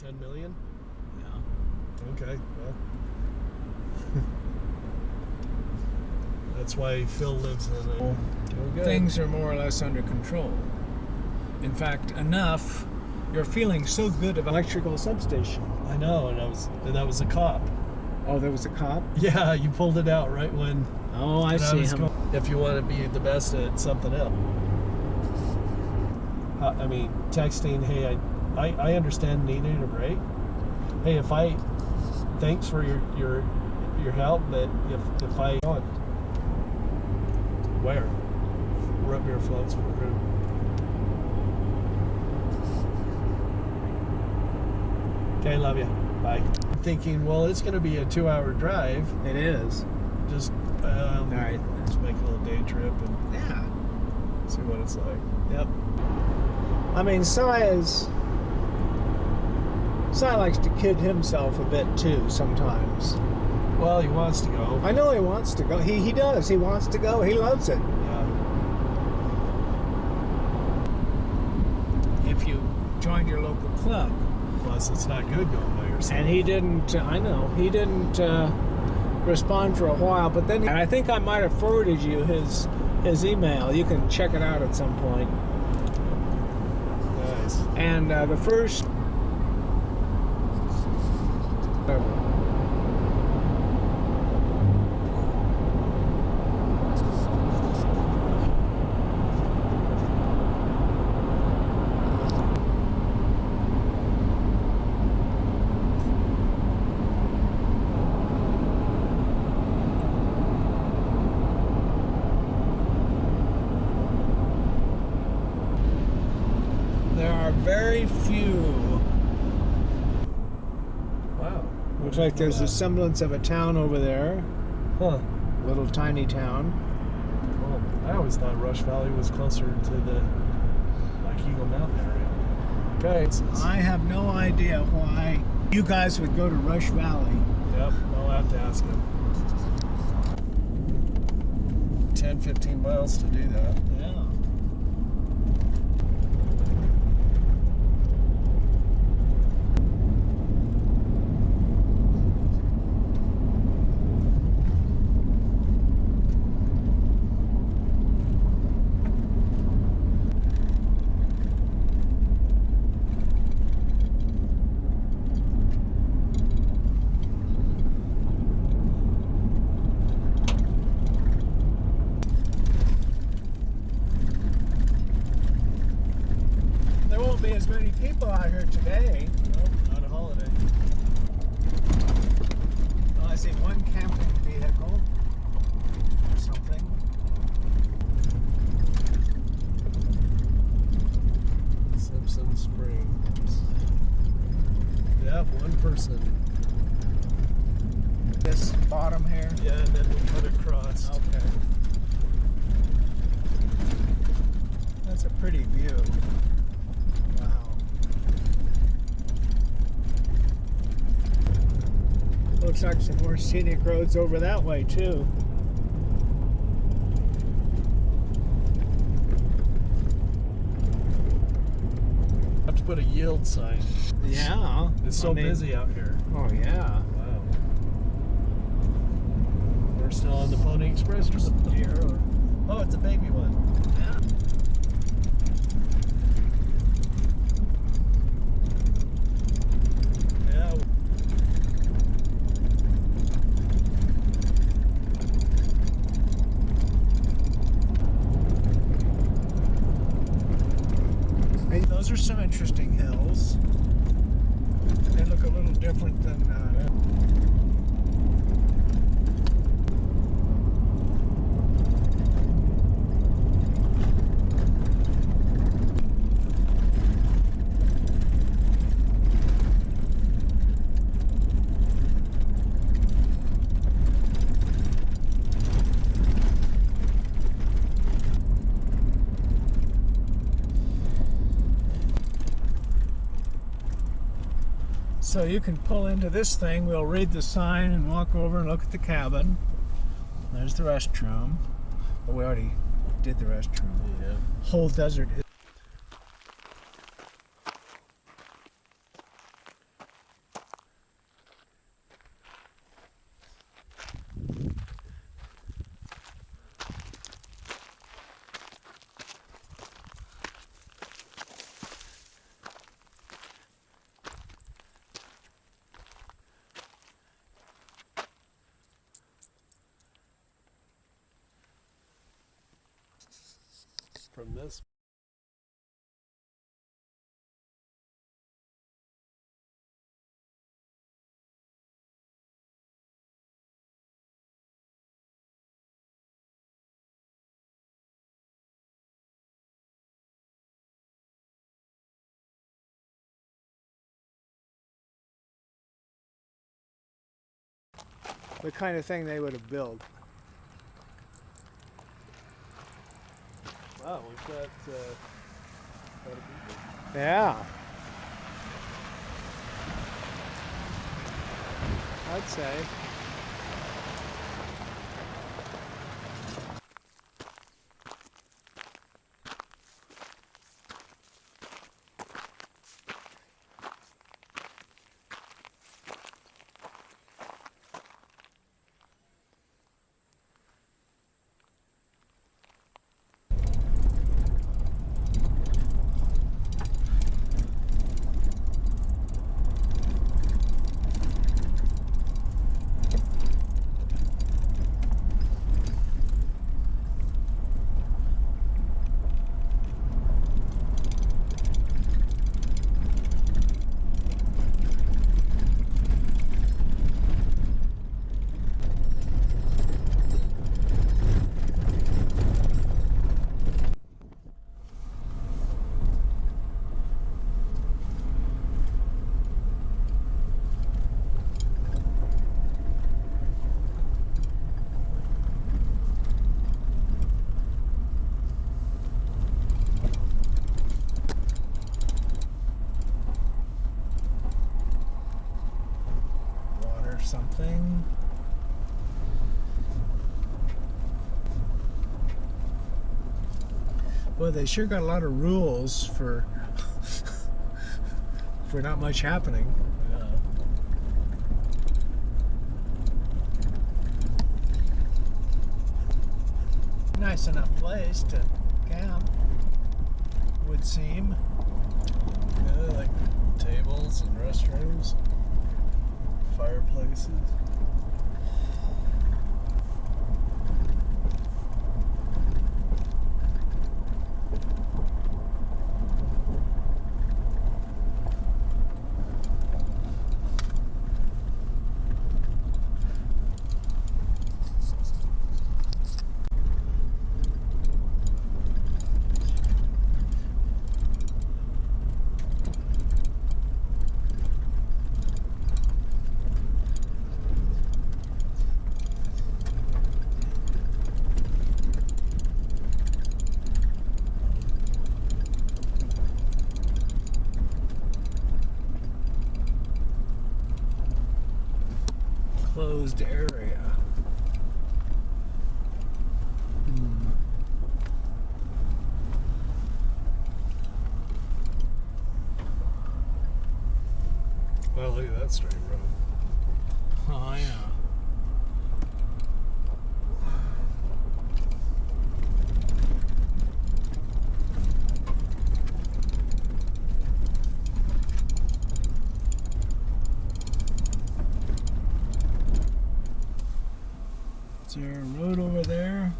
10 million? Yeah. Okay, well. That's why Phil lives in it. Oh, good. Things are more or less under control. In fact, enough. You're feeling so good about electrical substation. I know, and that was a cop. Oh, there was a cop? Yeah, you pulled it out right when. Oh, I see him. If you want to be the best at something else. I mean, texting, hey, I understand needing a break. Hey, thanks for your help, but if I want, where? Root beer floats for who? Okay, love you. Bye. I'm thinking, well, it's going to be a 2-hour drive. It is. Just, all right. Just make a little day trip and see what it's like. Yep. I mean, Cy likes to kid himself a bit too sometimes. Well, he wants to go. I know he wants to go. He does. He wants to go. He loves it. Yeah. If you joined your local club. Plus, it's not good going by yourself. And he didn't. I know he didn't respond for a while. But then I think I might have forwarded you his email. You can check it out at some point. Nice. And the first. There are very few. Wow. Looks like there's a semblance of a town over there. Huh. Little tiny town. Well, I always thought Rush Valley was closer to the Eagle Mountain area. Okay. I have no idea why you guys would go to Rush Valley. Yep, I'll have to ask him. 10, 15 miles to do that. Yeah. There won't be as many people out here today. Nope, not a holiday. Well, I see one camping vehicle or something. Simpson Springs. Yep, one person. This bottom here. Yeah, and then we cut across. Okay. That's a pretty view. Wow. Looks like some more scenic roads over that way too. Have to put a yield sign. Yeah. It's so busy out here. Oh yeah. Wow. We're still on the Pony Express or something here. Oh, it's a baby one. Yeah. Yeah. Hey, those are some interesting hills. They look a little different than. So you can pull into this thing. We'll read the sign and walk over and look at the cabin. There's the restroom. But we already did the restroom. Yeah. Whole desert. from this. The kind of thing they would have built. Wow, we've got quite a people. Yeah. I'd say. Something. Well, they sure got a lot of rules for for not much happening. Yeah. Nice enough place to camp, would seem. Yeah, like tables and restrooms, fireplaces. Closed area. Wow, look at that straight road. Oh yeah. Is there a road over there?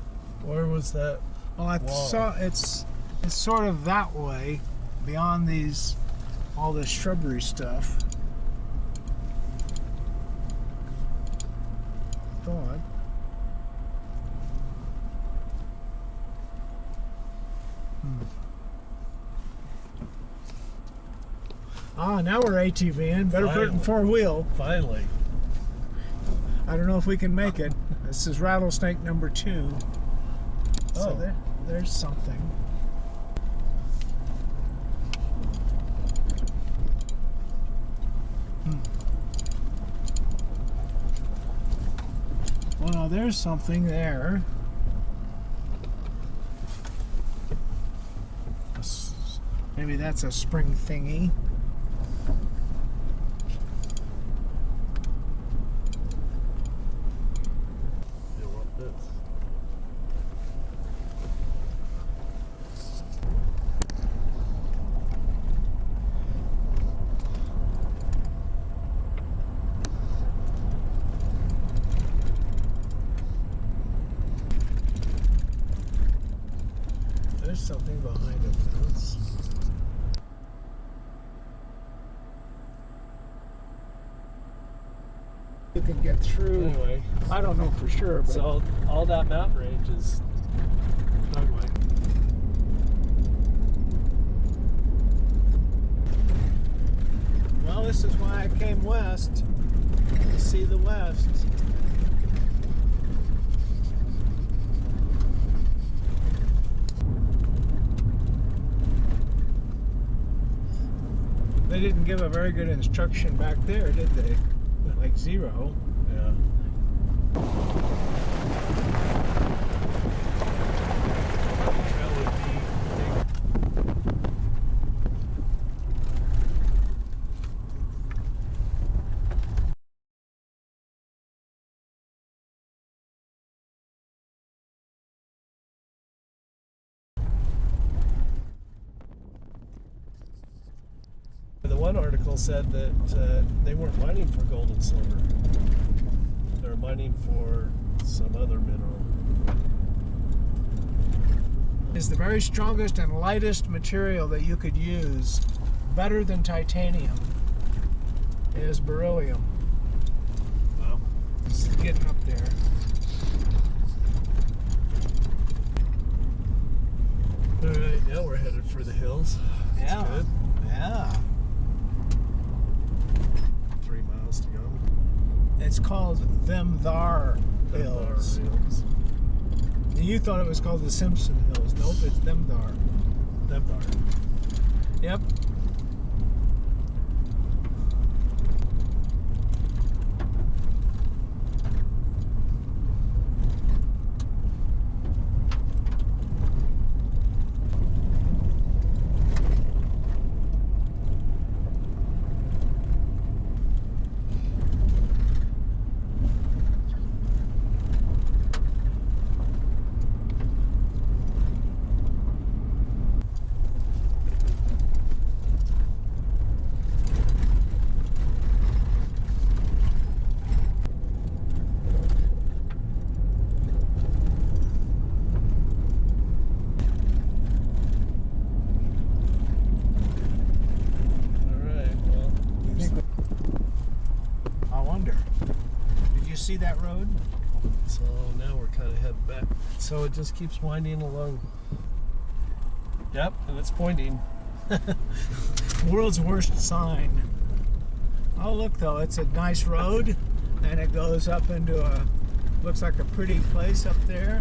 Where was that? Well, I Wall. saw it's sort of that way, beyond these, all this shrubbery stuff. Thought. Ah, now we're ATVing. Better put it in Finally. 4-wheel. Finally. I don't know if we can make it. This is rattlesnake number 2. So Oh. there's something. Well, there's something there. Maybe that's a spring thingy. You want this? There's something behind the fence. You can get through. Anyway, I don't know for sure, but so all that mountain range is Dogway. well, this is why I came west to see the west. They didn't give a very good instruction back there, did they? Like 0. Yeah. That would be the one article said that they weren't mining for gold and silver. They were mining for some other mineral. Is the very strongest and lightest material that you could use, better than titanium, is beryllium. Wow. It's getting up there. All right, now we're headed for the hills. That's Yeah. good. Yeah. 3 miles to go. It's called Them Thar Hills. Hills. You thought it was called the Simpson Hills. Nope, it's Them Thar. Them Thar. Yep. See that road? So now we're kind of heading back. So it just keeps winding along. Yep, and it's pointing. World's worst sign. Oh, look though, it's a nice road, and it goes up into a, looks like a pretty place up there.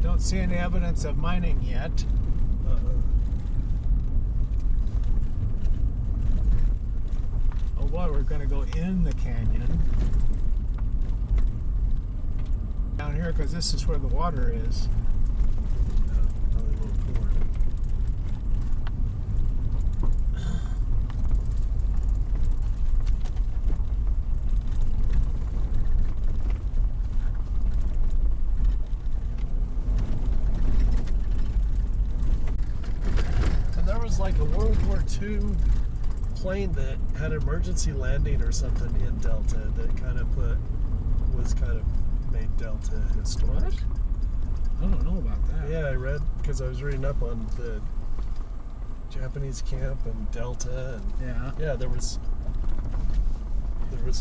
Don't see any evidence of mining yet. Oh boy, we're going to go in the canyon. Down here, because this is where the water is. Yeah, probably a little cooler. And there was like a World War II plane that had an emergency landing or something in Delta that was kind of made Delta historic. What? I don't know about that. Yeah, I read because I was reading up on the Japanese camp and Delta, and Yeah. there was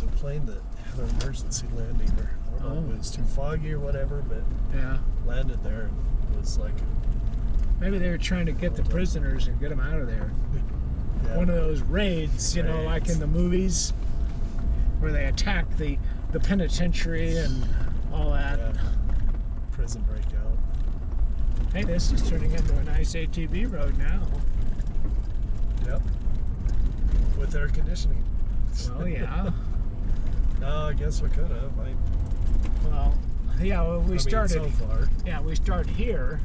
a plane that had an emergency landing, or I don't know if it was too foggy or whatever, but Yeah. landed there and was like, Maybe they were trying to get the prisoners and get them out of there. yeah, One of those raids, you know, like in the movies, where they attack the penitentiary and all that. yeah, prison breakout. Hey, this is turning into a nice ATV road now. Yep, with air conditioning. Well, yeah. No, I guess we could have. Well, yeah. Well, we started. so far. Yeah, we start here.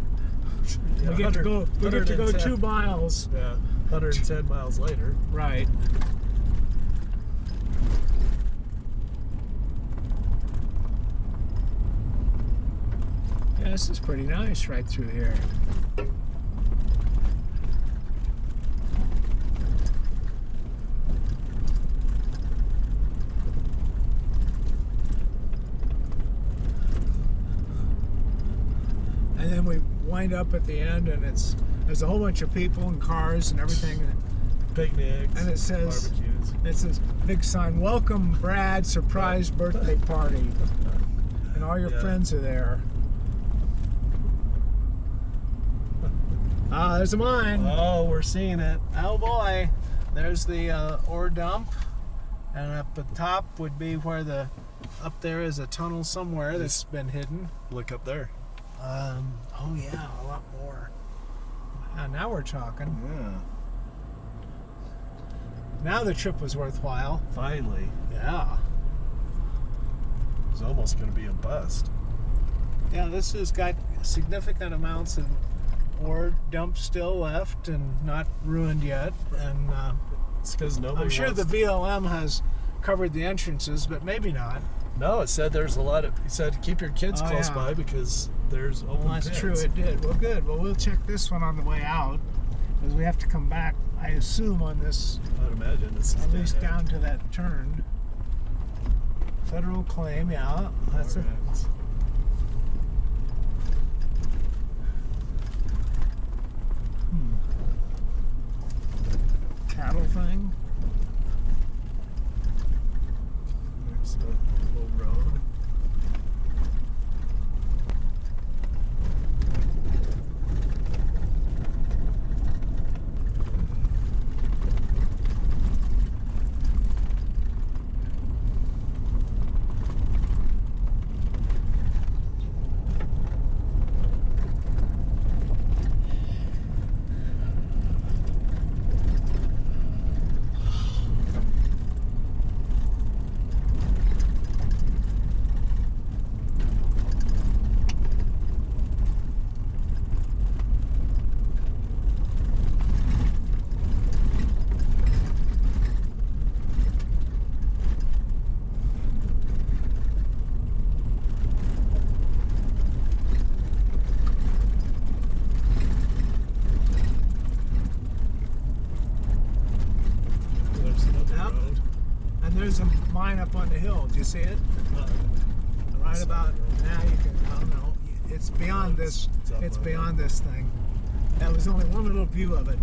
Yeah, We get to go. We get to go 110. 2 miles. Yeah, 110 miles later. Right. Yeah, this is pretty nice right through here. lined up at the end, and there's a whole bunch of people and cars and everything. Picnics. And it says, barbecues. it's this big sign, "Welcome, Brad, surprise birthday party," and all your Yeah. friends are there. Ah, there's a mine. Oh, we're seeing it. Oh boy, there's the ore dump, and up at the top would be where up there is a tunnel somewhere that's been hidden. Look up there. Oh yeah, a lot more. Now we're talking. Yeah. Now the trip was worthwhile. Finally. Yeah. It's almost going to be a bust. Yeah, this has got significant amounts of ore dump still left and not ruined yet. And It's because nobody I'm sure wants the BLM has covered the entrances, but maybe not. No, it said there's a lot of... It said keep your kids Oh, close yeah. by because there's open Well, that's pits. true, it did. Well, good. Well, we'll check this one on the way out because we have to come back, I assume, on this, I would imagine this is at least dead down end. to that turn. Federal claim, yeah. That's it. Alright. Cattle thing. There's the little road. There's another Yep. road. And there's a mine up on the hill. Do you see it? Right Side about road. now you can, I don't know. It's beyond No, this. it's up It's on beyond this thing. That was only one little view of it.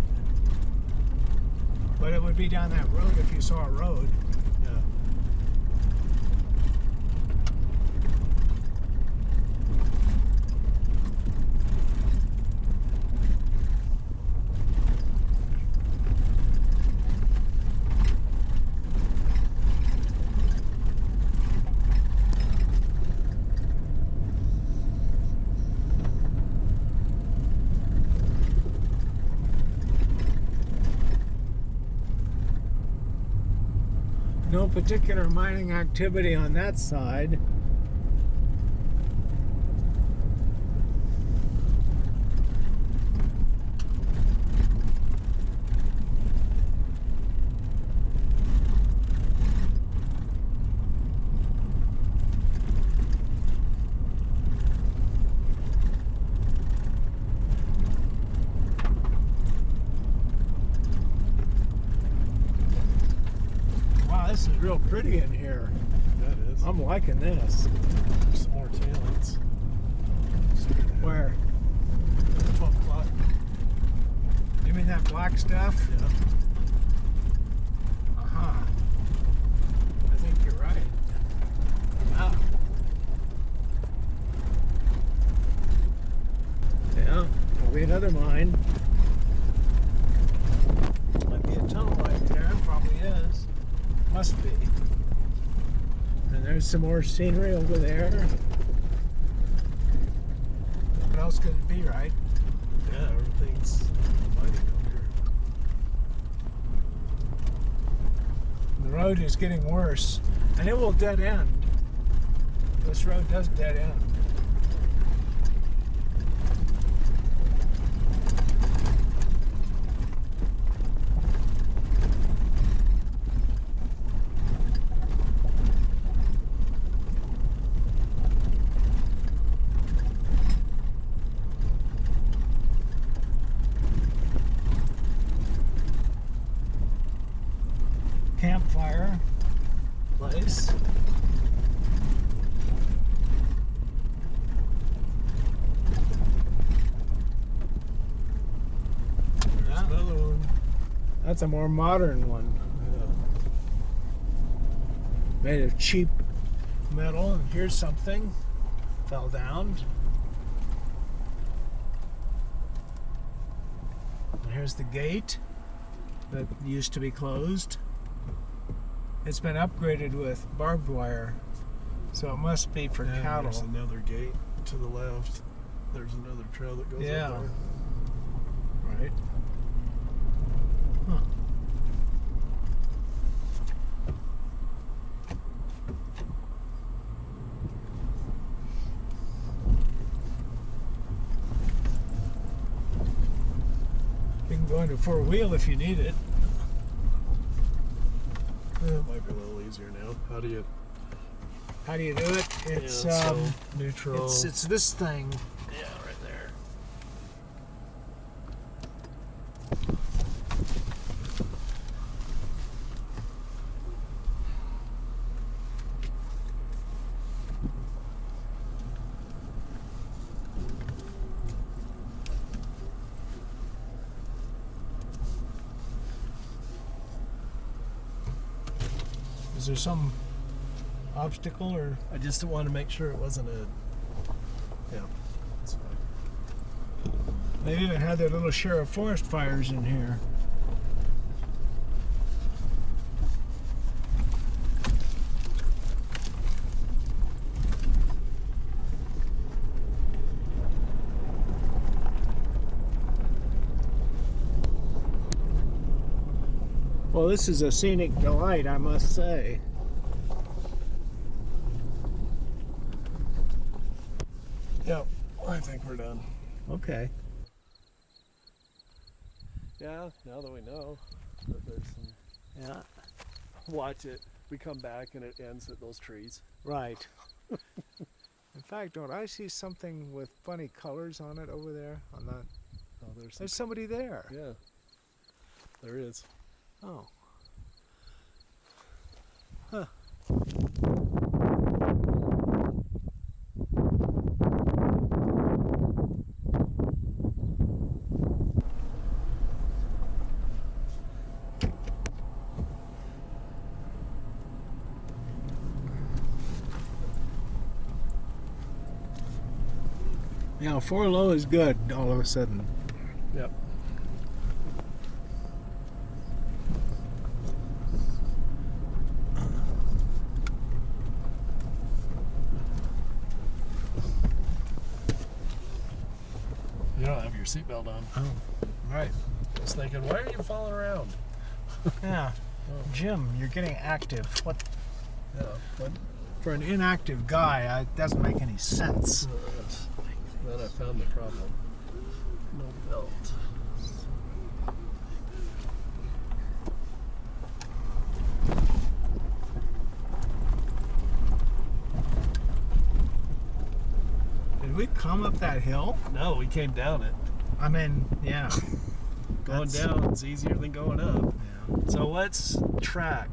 But it would be down that road if you saw a road. Yeah. No particular mining activity on that side. Wow, this is real pretty in here. That is. I'm liking this. There's some more tailings. Where? 12 o'clock. You mean that black stuff? Yeah. Uh-huh. I think you're right. Wow. Yeah, there'll be another mine. Might be a tunnel right there. Probably is. Must be. And there's some more scenery over there. What else could it be, right? Yeah, everything's mining up here. The road is getting worse, and it will dead end. This road does dead end. Campfire place. That's a more modern one. Yeah. Made of cheap metal. And here's something. Fell down. And here's the gate that used to be closed. It's been upgraded with barbed wire. So it must be for Yeah, cattle. there's another gate to the left. There's another trail that goes Yeah. up there. Right. Huh. You can go into four-wheel if you need it. Yeah, it might be a little easier now. How do you? How do you do it? It's yeah, so neutral. it's this thing. Yeah, right there. Is there some obstacle or? I just wanted to make sure it wasn't a. Yeah, that's fine. They even had their little share of forest fires in here. Well, this is a scenic delight, I must say. Yep, I think we're done. Okay. Yeah, now that we know that there's some. Yeah. Watch it. We come back and it ends at those trees. Right. In fact, don't I see something with funny colors on it over there? On that? Oh, there's. There's somebody there. Yeah. There is. Oh. Huh. Yeah, 4 low is good all of a sudden. Yep. You don't have your seatbelt on. Oh, right. I was thinking, why are you falling around? Yeah. Jim, you're getting active. What? Yeah. But, For an inactive guy, it doesn't make any sense. then I found the problem. No belt. Did we come up that hill? No, we came down it. I mean, yeah. Going That's- down is easier than going up. Yeah. So what's track?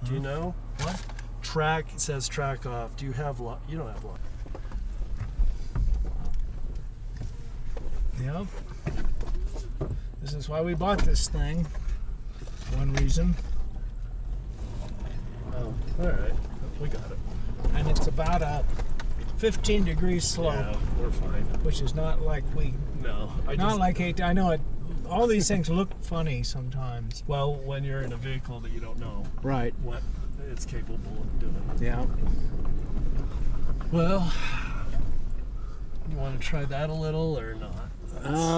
Do you know? What? Track says track off. Do you have you don't have lock. Yep. This is why we bought this thing. One reason. Oh, all right. We got it. And it's about a 15-degree slope, Yeah, we're fine. which is not like No, not like I know it. All these things look funny sometimes. well, when you're in a vehicle that you don't know Right. what it's capable of doing. Yeah. Well, you want to try that a little or not?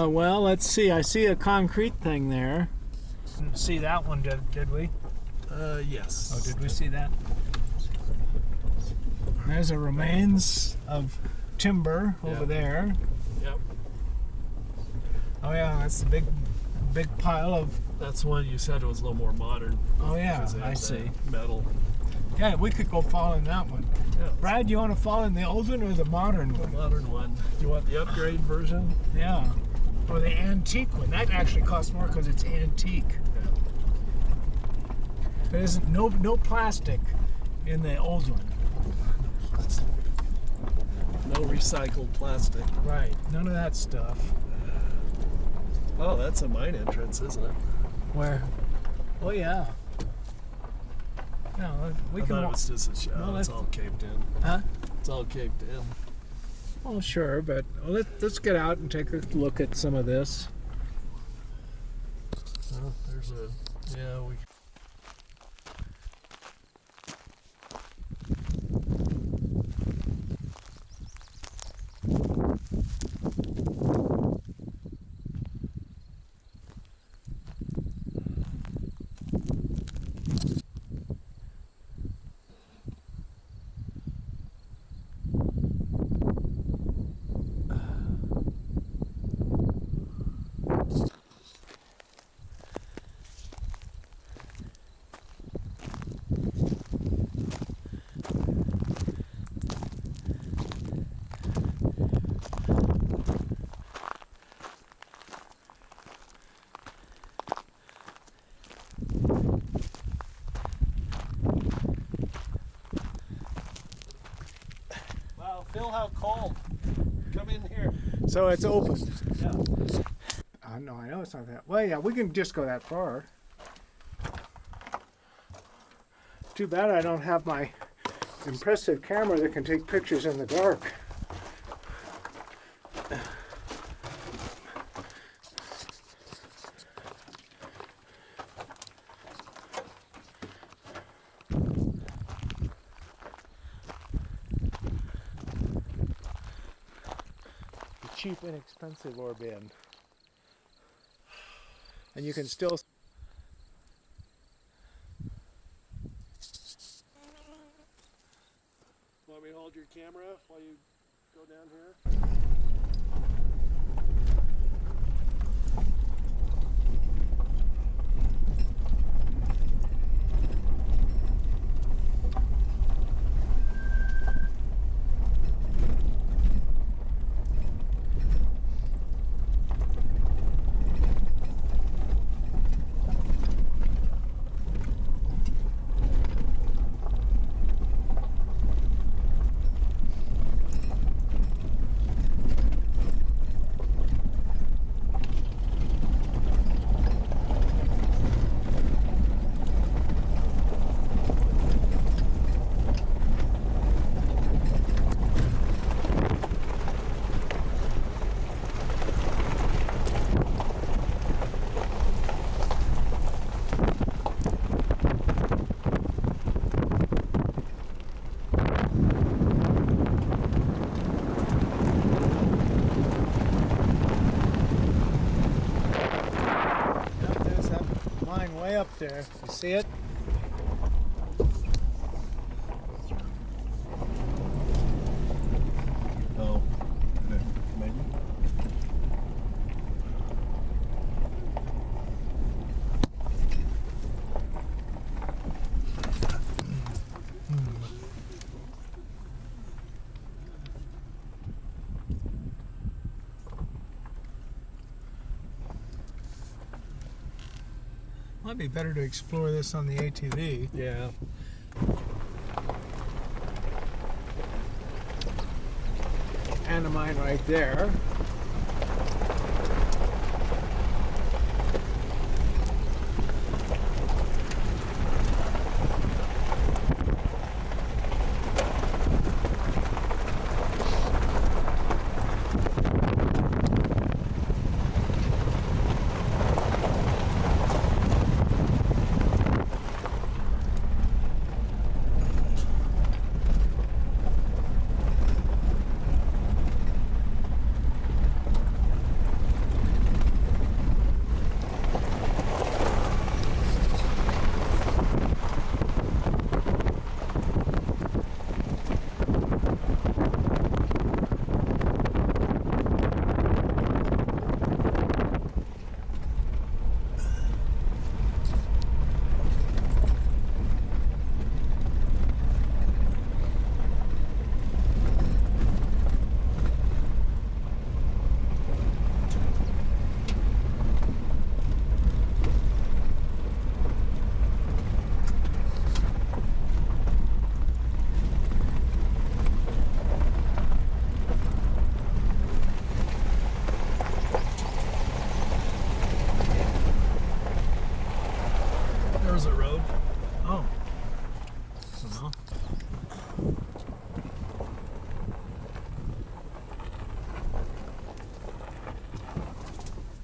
Well, let's see. I see a concrete thing there. Didn't see that one, did we? Yes. Oh, did we see that? There's a remains of timber over Yeah. there. Yep. Oh yeah, that's the big pile of. That's one you said it was a little more modern. Oh yeah, 'cause they I have see. the metal. Yeah, we could go fall in that one. Yeah. Brad, you want to fall in the old one or the modern The one? modern one. You want the upgrade version? Yeah. Or the antique one. That actually costs more because it's antique. Yeah. There isn't no plastic in the old one. No recycled plastic. Right. None of that stuff. Oh, that's a mine entrance, isn't it? Where? Oh yeah. No, we I can. thought it was just a show. No, It's let's- all caved in. Huh? It's all caved in. Oh sure, but let's get out and take a look at some of this. Oh, there's a we. Wow, Phil, how cold. Come in here. So it's open. Yeah. No, I know it's not that. Well, yeah, we can just go that far. Too bad I don't have my impressive camera that can take pictures in the dark. The cheap, inexpensive Orban. And you can still. Want me to hold your camera while you go down here? There's that line way up there. You see it? Oh, maybe. Might be better to explore this on the ATV. Yeah. Anamine right there. Garza Road. Oh. Well.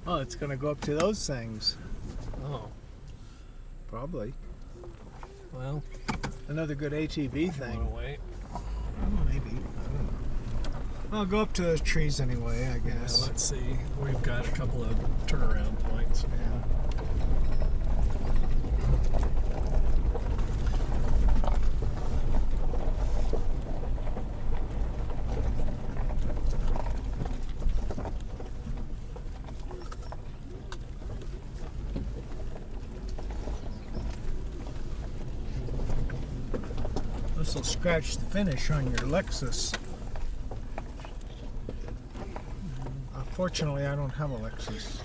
Oh, it's gonna go up to those things. Oh, Probably. well, Another good ATV want to thing. wait? Maybe. I don't know. Well, go up to those trees anyway, I Yeah, guess. let's see. We've got a couple of turnaround points. Yeah. This will scratch the finish on your Lexus. Fortunately, I don't have a Lexus.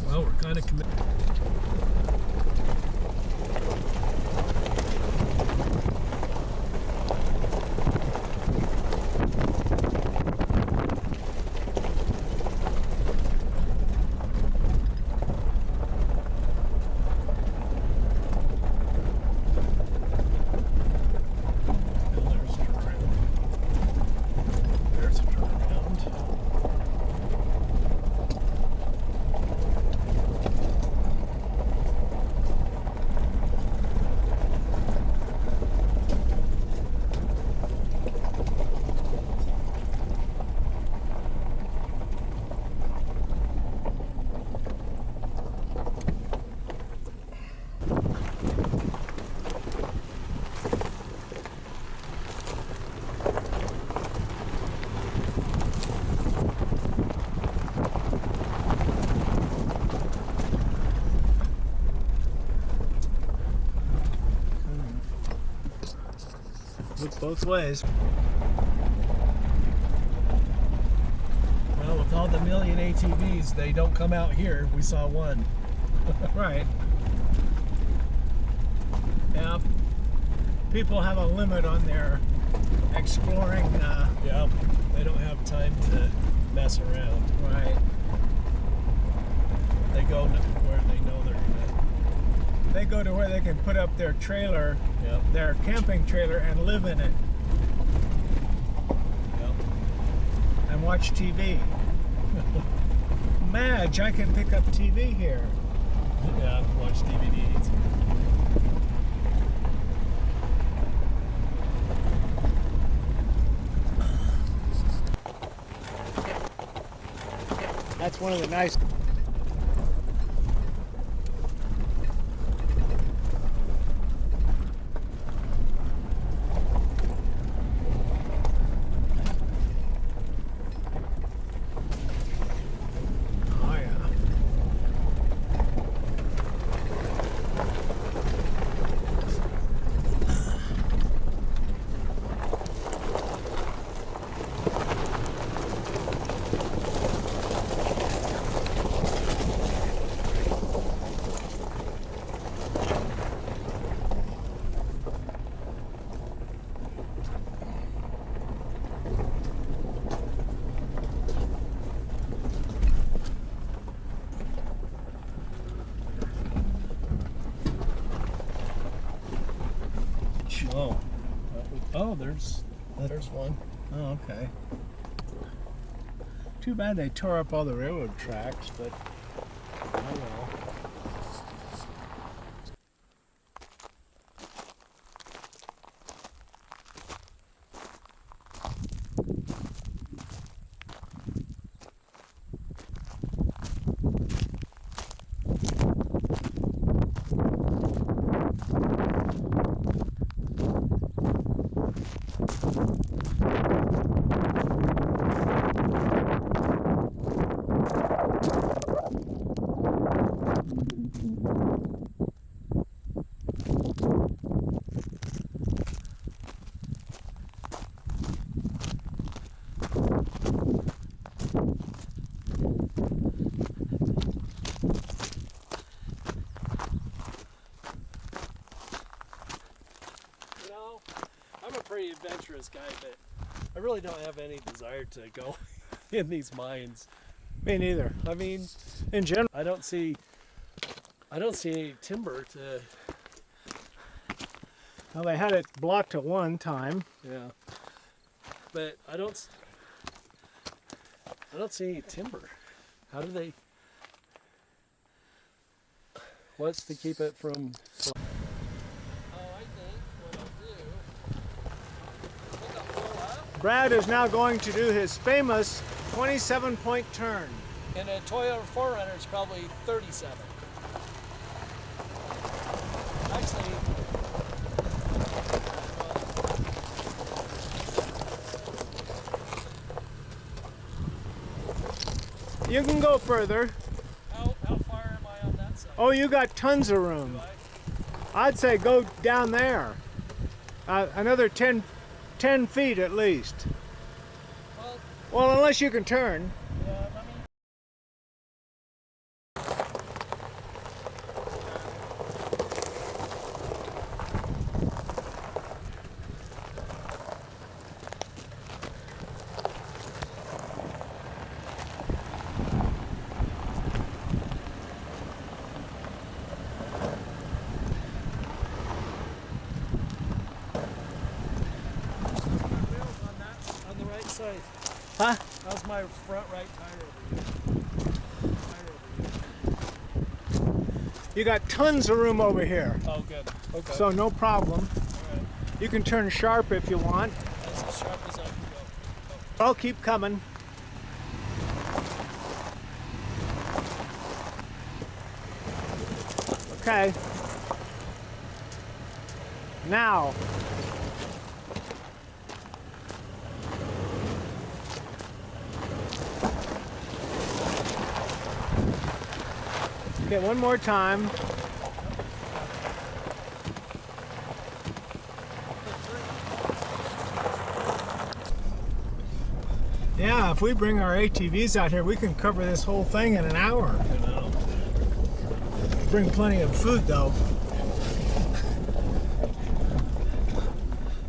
Well, we're kind of committed. There's a turnaround. Look both ways. Well, with all the million ATVs, they don't come out here. We saw one. Right. Yeah. People have a limit on their exploring. Yeah, they don't have time to mess around. Right. They go where they know they're gonna. They go to where they can put up their trailer, Yep. their camping trailer, and live in it Yep. and watch TV. Madge, I can pick up TV here. Yeah. Watch DVDs. That's one of the nice. Oh yeah. Oh. Oh, there's one. Oh, okay. Too bad they tore up all the railroad tracks, but oh well. adventurous guy, but I really don't have any desire to go in these mines. Me neither. I mean, In general, I don't see any timber to. well, they had it blocked at one time. Yeah. But I don't see any timber. How do they? What's to keep it from? Oh, I think what I'll do. Brad is now going to do his famous 27-point turn. In a Toyota 4Runner, it's probably 37. Actually, You can go further. how far am I on that side? Oh, you got tons of Do room. I? I'd say go down there. Another 10 feet at least. Well, Well, unless you can turn. yeah, let me. On the right side. Huh? How's my front right tire over here? You got tons of room over here. Oh, good. Okay. So no problem. all right. You can turn sharp if you want. That's as sharp as I can go. I'll keep coming. Okay. Now. Okay, one more time. Yeah, if we bring our ATVs out here, we can cover this whole thing in an hour. You know. Bring plenty of food though.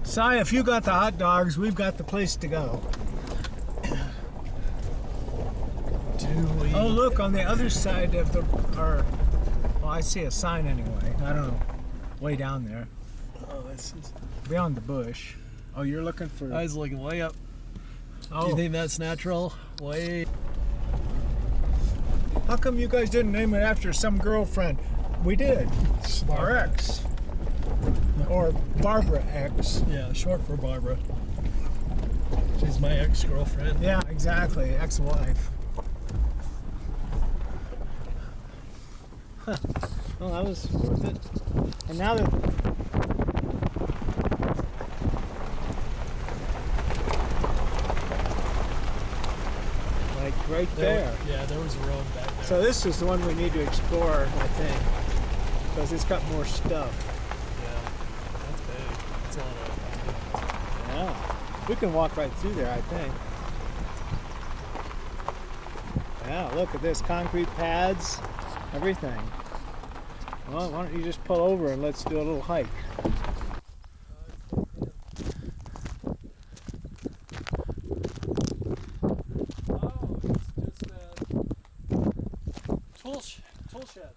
Si, if you got the hot dogs, we've got the place to go. Do we? Oh, look, on the other side of the, well, I see a sign anyway. I don't know, way down there, Oh, this is. beyond the bush. Oh, you're looking for, I was looking way up. Do you oh, think that's natural? Way. how come you guys didn't name it after some girlfriend? We did, our ex, or Barbara X. Yeah, short for Barbara. She's my ex-girlfriend. Yeah, exactly, ex-wife. Huh. Well, that was worth it. And now that like right there. Yeah, there was a road back there. So this is the one we need to explore, I think, because it's got more stuff. Yeah, that's big. That's a lot of. Yeah, we can walk right through there, I think. Yeah, look at this, concrete pads, everything. Well, why don't you just pull over and let's do a little hike. Oh, it's just a tool shed.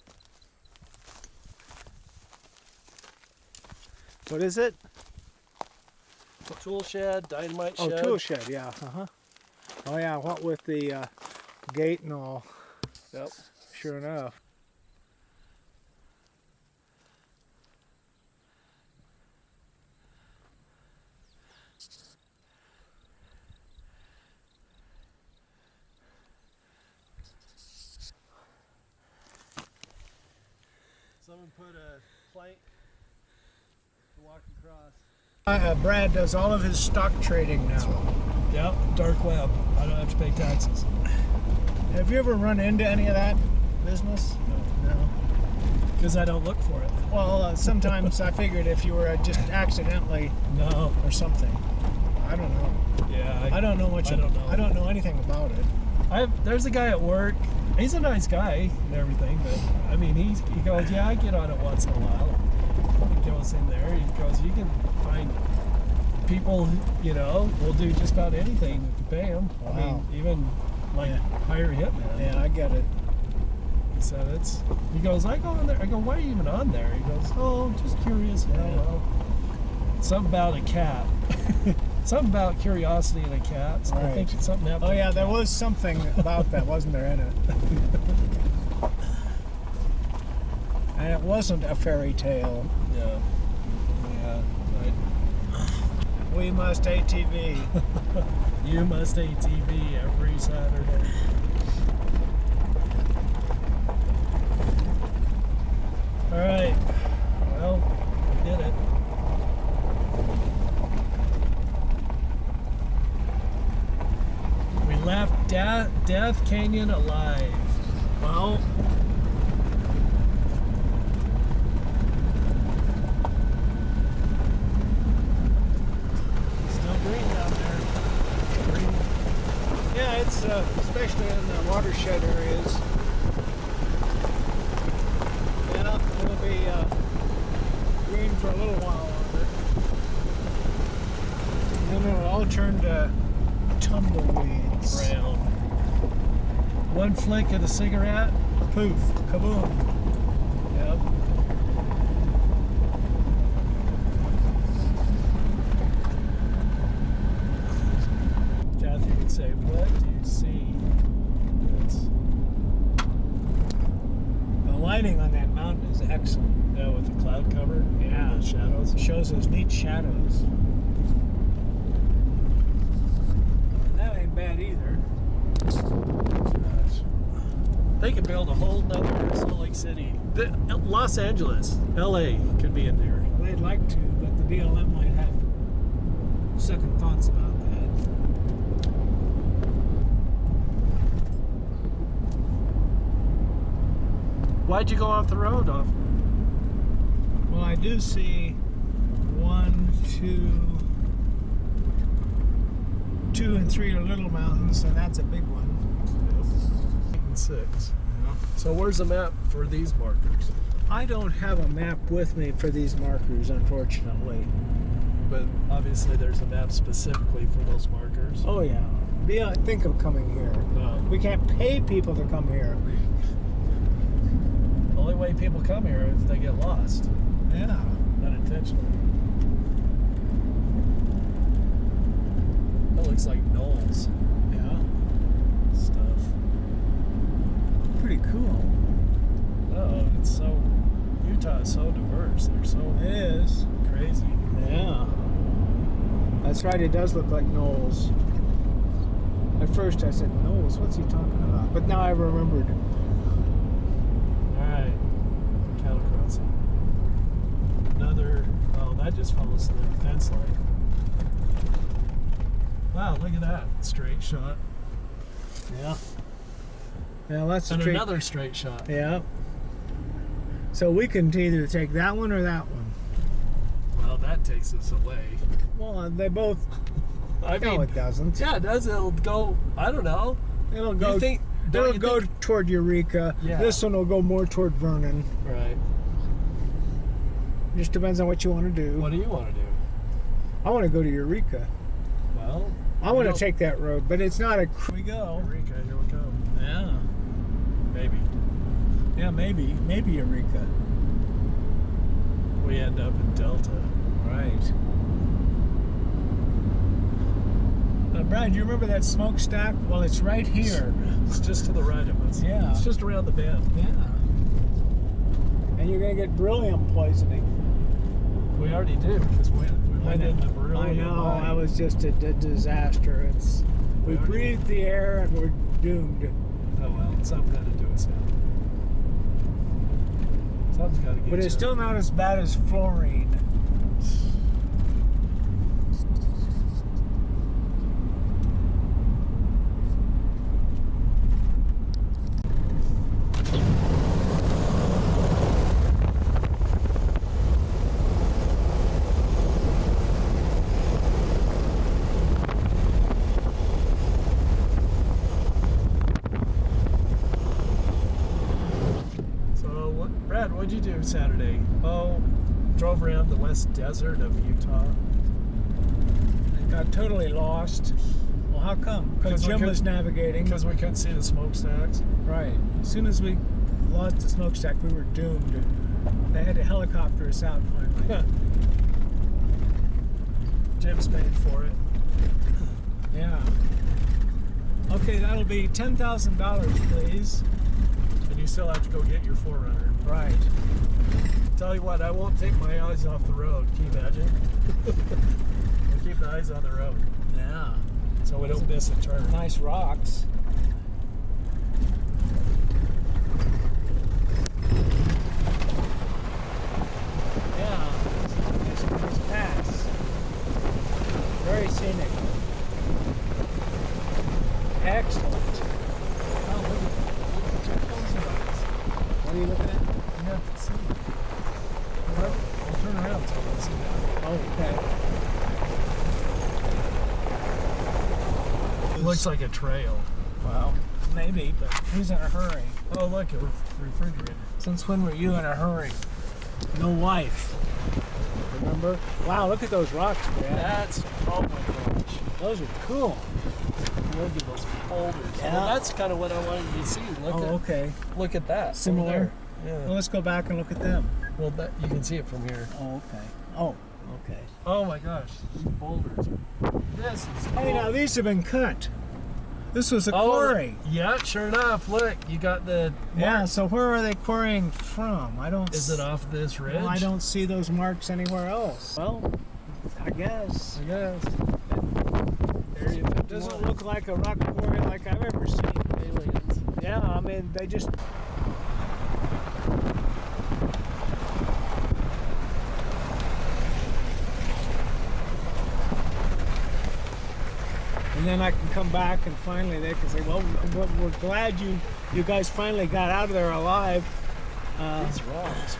What is it? Tool shed, dynamite Oh, shed. tool shed, yeah. Oh yeah, what with the gate and all. Yep. Sure enough. Someone put a plank to walk across. Brad does all of his stock trading now. Yep, dark web. I don't have to pay taxes. Have you ever run into any of that business? No. Because I don't look for it. Well, sometimes I figured if you were just accidentally No. or something. I don't know. Yeah. I don't know much. I don't know. I don't know anything about it. There's a guy at work. He's a nice guy and everything, but I mean, he goes, yeah, I get on it once in a while. He goes in there. He goes, you can find people, you know, will do just about anything if you pay them. I Wow. mean, even like Yeah. hire a hitman. Yeah, I get it. So he goes, I go on there. I go, why are you even on there? He goes, oh, just curious. Yeah. Well, something about a cat. Something about curiosity in a cat. So I Right. think it's something happened. Oh to yeah, the there cat. was something about that, wasn't there, in it? And it wasn't a fairy tale. Yeah. Yeah. We must ATV. You must ATV every Saturday. All right. Well, we did it. We left Death Canyon alive. Well, Still green down there. Green. yeah, it's especially in the watershed areas. Yeah, it'll be green for a little while longer. And then it'll all turn to tumbleweeds. Brown. One flick of the cigarette, poof, kaboom. Yep. Kathy would say, what do you see? It's, The lighting on that mountain is excellent. yeah, with the cloud cover, Yeah. the shadows. It shows those neat shadows. That ain't bad either. Gosh. They could build a whole nother Salt Lake City. Los Angeles, LA could be in there. They'd like to, but the BLM might have second thoughts about that. Why'd you go off the road? Well, I do see 1, 2 and 3 are little mountains, and that's a big one. 8 and 6. So where's the map for these markers? I don't have a map with me for these markers, unfortunately. But obviously there's a map specifically for those markers. Oh yeah. Think of coming here. We can't pay people to come here. The only way people come here is if they get lost, Yeah. unintentionally. That looks like knolls Yeah. stuff. Pretty cool. Oh, it's so, Utah is so diverse. They're so It is. crazy. Yeah. That's right, it does look like Knowles. At first I said, Knowles, what's he talking about? But now I remembered. All right, cattle crossing. Another, oh, that just follows the fence line. Wow, look at that. Straight shot. Yeah. Yeah, that's a And straight. another straight shot. Yeah. So we can either take that one or that one. Well, that takes us away. Well, they both. I No, mean, it doesn't. yeah, it does. It'll go, I don't know. It'll go. You think, don't It'll you go think- toward Eureka. Yeah. This one will go more toward Vernon. Right. Just depends on what you want to do. What do you want to do? I want to go to Eureka. Well, I want you to take that road, but it's not a. We go. Eureka, here we come. Yeah. Maybe. Yeah, maybe Eureka. We end up in Delta. Right. Brad, do you remember that smokestack? Well, it's right here. It's just to the right of us. Yeah. It's just around the bend. Yeah. And you're gonna get beryllium poisoning. We already do because we went in the I beryllium know. mine. That was just a disaster. We already- breathed the air and we're doomed. Oh well, something's got to do us in. Something's got to get But you. it's still not as bad as fluorine. So, Brad, what'd you do Saturday? Oh, drove around the west desert of Utah. got totally lost. Well, how come? Because 'Cause we Jim could- was navigating. Because we couldn't see the smokestacks. Right. As soon as we lost the smokestack, we were doomed. They had to helicopter us out finally. Jim's paid for it. Yeah. Okay, that'll be $10,000, please. And you still have to go get your 4Runner. Right. Tell you what, I won't take my eyes off the road. Can you imagine? I'll keep the eyes on the road Yeah. so we don't miss a turn. Nice rocks. Yeah. Nice pass. Very scenic. Excellent. Oh, look at those eyes. What are you looking at? You have to see. I'll turn around so I can see that. Oh, okay. It looks like a trail. Well, maybe, but who's in a hurry? Oh, look, a refrigerator. Since when were you in a hurry? No wife. Remember? Wow, look at those rocks, Brad. That's, oh my gosh. Those are cool. Look at those boulders. Yeah. Well, that's kind of what I wanted you to see. Okay. Look at that. over Similar? there. Well, Yeah. let's go back and look at them. Well, that, you can see it from here. Oh, okay. Oh, okay. Oh my gosh, these boulders. This is cool. Hey, now these have been cut. This was a Oh, quarry. Yeah, sure enough. Look, you got the Yeah, mark. so where are they quarrying from? I don't Is it off this ridge? Well, I don't see those marks anywhere else. Well, I guess. I guess. Area 51. It doesn't look like a rock quarry like I've ever seen. Aliens. Yeah, I mean, they just... And then I can come back and finally they can say, well, we're glad you guys finally got out of there alive. These rocks.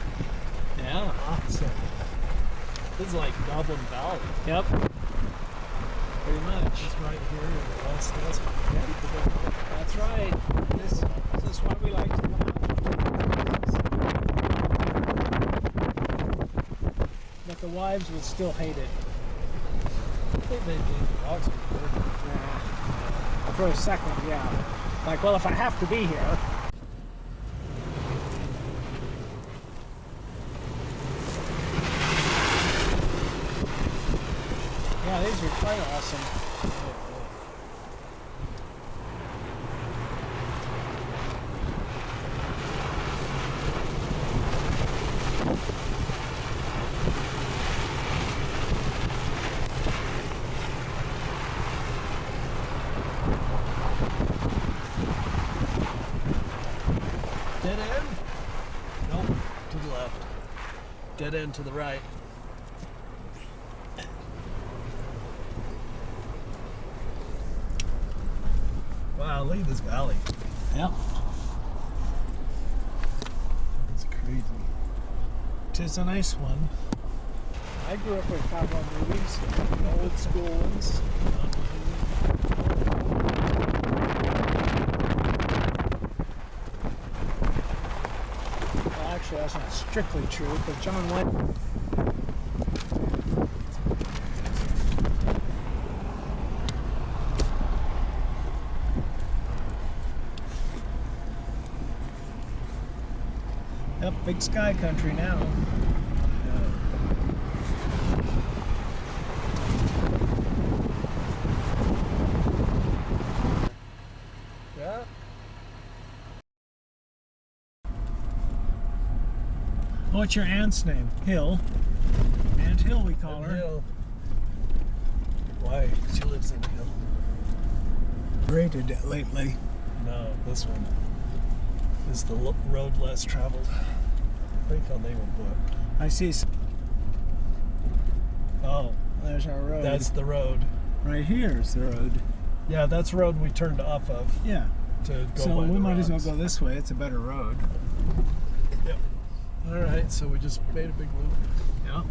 Yeah. Awesome. This is like Goblin Valley. Yep. Pretty much. Just right here in the West Desert. Yep. That's right. This is why we like to come out. But the wives would still hate it. I think they think the rocks are good. For a second, yeah. Like, well, if I have to be here. Yeah, these are quite awesome. Dead end? Nope. To the left. Dead end to the right. Wow, look at this valley. Yep. It's crazy. Tis a nice one. I grew up with cowboy movies, the old school ones. Well, actually, that's not strictly true, because John Wayne. Yep, big sky country now. Yeah? What's your aunt's name? Hill. Aunt Hill, we call her. Hill. Why? She lives in Hill. Rated it lately. No, this one is the road less traveled. I think I'll name a book. I see. Oh, There's our road. that's the road. right here is the road. Yeah, that's the road we turned off of Yeah. to go So by we the might as well rocks. go this way. It's a better road. Yep. All right, so we just made a big loop. Yeah.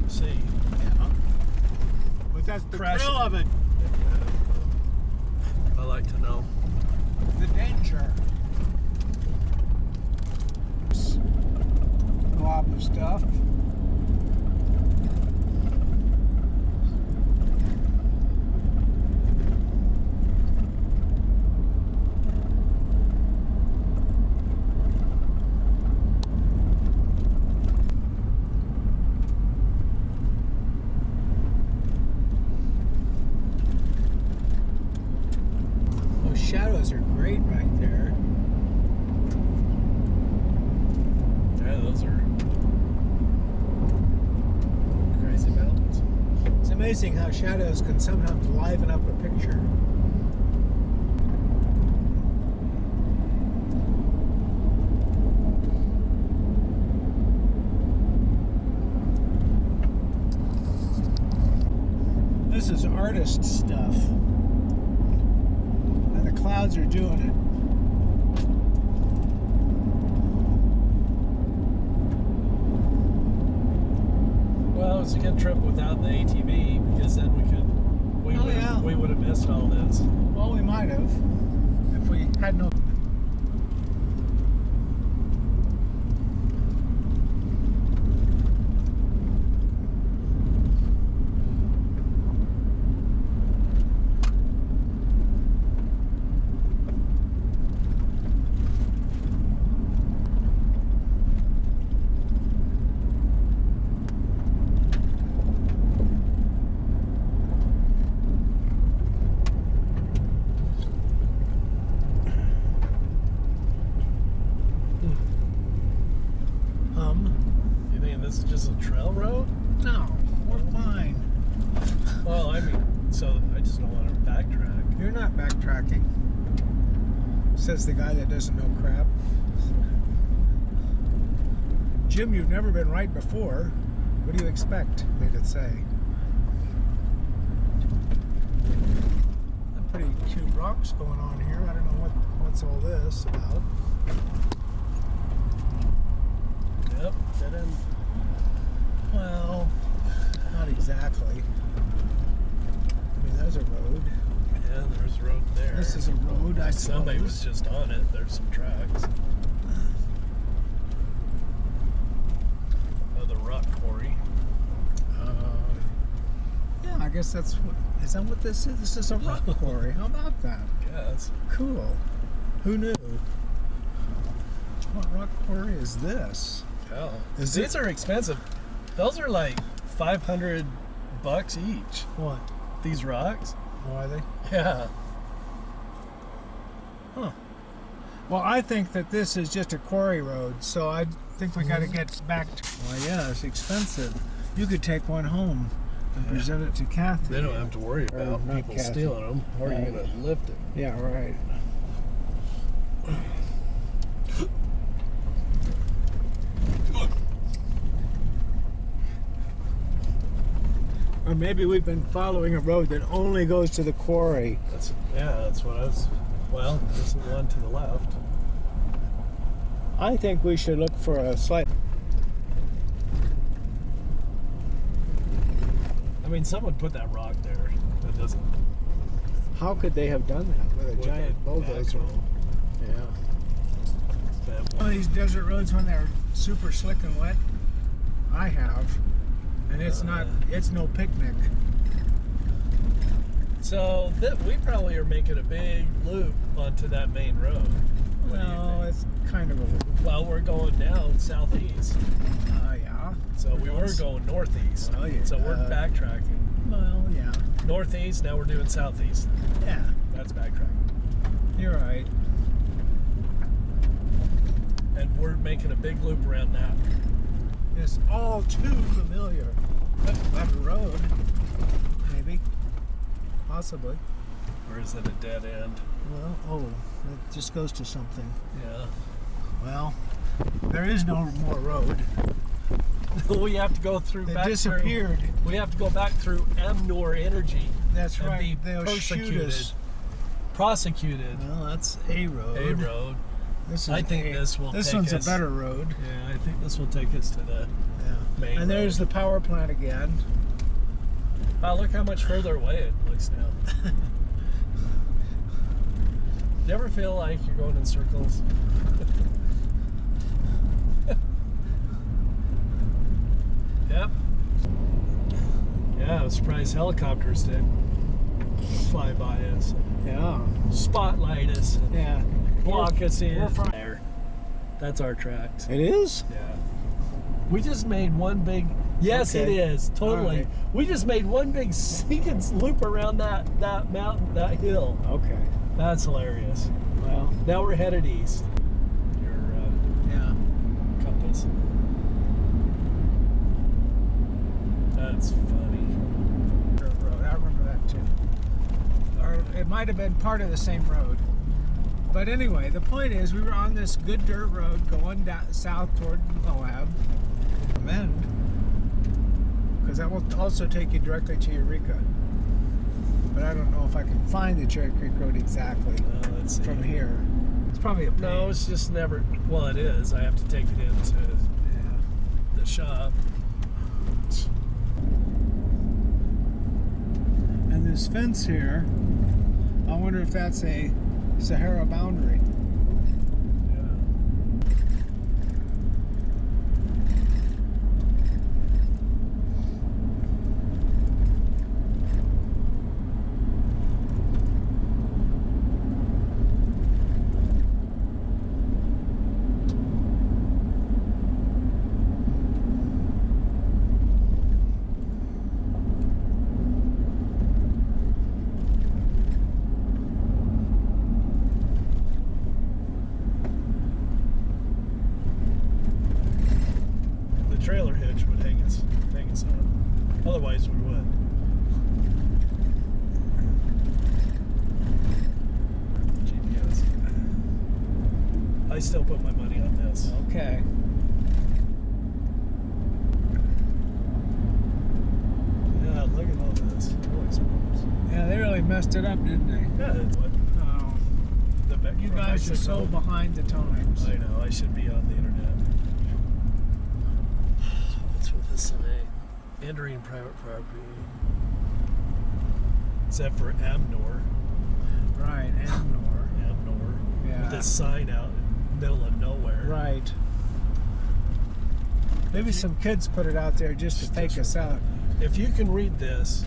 See, Yeah. crash thrill it. of it. I like to know. The danger. Glob of stuff. Those shadows are great right there. Yeah, those are crazy mountains. It's amazing how shadows can sometimes liven up a picture. This is artist stuff. And the clouds are doing it. Well, it was a good trip without the ATV because then we would have missed all this. Well, we might have if we had no. You think this is just a trail road? No, we're fine. Well, I mean, so I just don't want to backtrack. You're not backtracking, says the guy that doesn't know crap. Jim, you've never been right before. What do you expect me to say? Some pretty cute rocks going on here. I don't know what's all this about. Yep, dead end. Well, not exactly. I mean, there's a road. Yeah, there's a road there. This is a road, I suppose. Somebody was just on it. There's some tracks. Another rock quarry. Yeah, I guess that's what. Is that what this is? This is a rock quarry. How about that? Yes. Cool. Who knew? What rock quarry is this? Yeah. Is These are expensive. Those are like $500 each. What? These rocks. Oh, are they? Yeah. Huh. Well, I think that this is just a quarry road, so I think we got to get back to. Well, yeah, it's expensive. You could take one home and present it to Kathy. They don't have to worry Or about not people Kathy. stealing them. How are you Right. going to lift it? Yeah, right. Or maybe we've been following a road that only goes to the quarry. That's what I was. Well, there's the one to the left. I think we should look for a slight. I mean, someone put that rock there. That doesn't. How could they have done that with a with giant a bulldozer? backhoe. Yeah. That One of these desert roads when they're super slick and wet, I have, and it's not. It's no picnic. So we probably are making a big loop onto that main road. What do you Well, think? it's kind of a. Well, we're going down southeast, Yeah. so we were going northeast. Oh, yeah. So we're backtracking. Well, yeah. Northeast, now we're doing southeast. Yeah. That's backtracking. You're right. And we're making a big loop around that. It's all too familiar. That road, maybe, possibly. Or is it a dead end? Well, oh, it just goes to something. Yeah. Well, there is no more road. We have to go through They back disappeared. through. We have to go back through Amnor Energy. That's and right. Be They'll shoot persecuted. us. Prosecuted. Well, that's a road. A road. This is I think this will This take one's us- a better road. Yeah, I think this will take us to the Yeah. main And there's road. the power plant again. Wow, look how much further away it looks now. You ever feel like you're going in circles? Yep. Yeah, I was surprised helicopters did fly by us, Yeah. spotlight us, and Yeah. block us in. we're from- There. That's our tracks. It is? Yeah. We just made one big. Yes, Okay. it is totally. All right. We just made one big sequence loop around that mountain, that hill. Okay. That's hilarious. Well, Now we're headed east. Your yeah. compass. That's funny. Road. I remember that too. Or it might have been part of the same road. But anyway, the point is, we were on this good dirt road going down south toward Moab. Because that will also take you directly to Eureka. But I don't know if I can find the Cherry Creek Road exactly Let's see. from here. It's probably a pain. No, it's just never. Well, it is. I have to take it into Yeah. the shop. And this fence here, I wonder if that's a Sahara boundary. Yeah. The trailer hitch would hang us up. Otherwise, we would. GPS. I still put my money on this. Okay. Yeah, look at all this. Holy smokes. Yeah, they really messed it up, didn't they? Yeah, that's what Oh, you from guys are so Mexico. behind the times. I know. I should be on the internet. What's with this sign? Entering private property. Except for Amnor. Right, Amnor. Amnor. Yeah. With this sign out in the middle of nowhere. Right. Maybe some kids put it out there just to fake us out. If you can read this,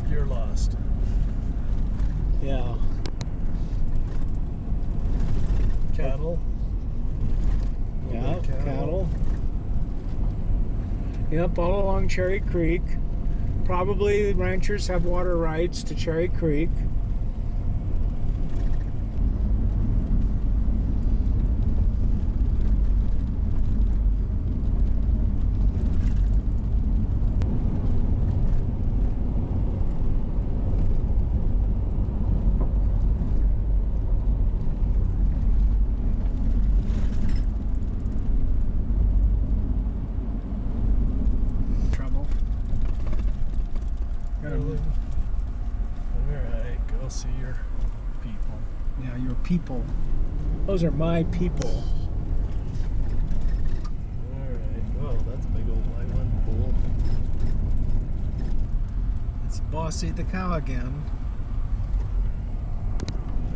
you're lost. Yeah. Cattle. Yeah, Little cattle. Yep, all along Cherry Creek. Probably ranchers have water rights to Cherry Creek. Trouble. Gotta move. Alright, go see your people. Yeah, your people. Those are my people. Alright, well, that's a big old white one. Cool. It's Bossy the cow again.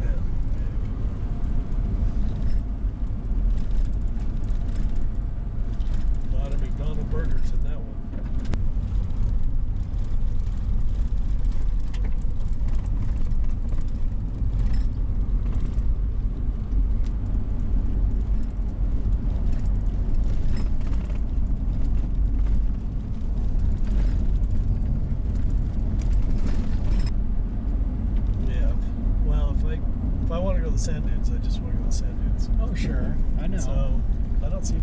Yeah, big. A lot of McDonald's burgers in that one. Yeah. Well, if I want to go to the sand dunes, I just want to go to the sand dunes. Oh, sure. I know. So I don't see.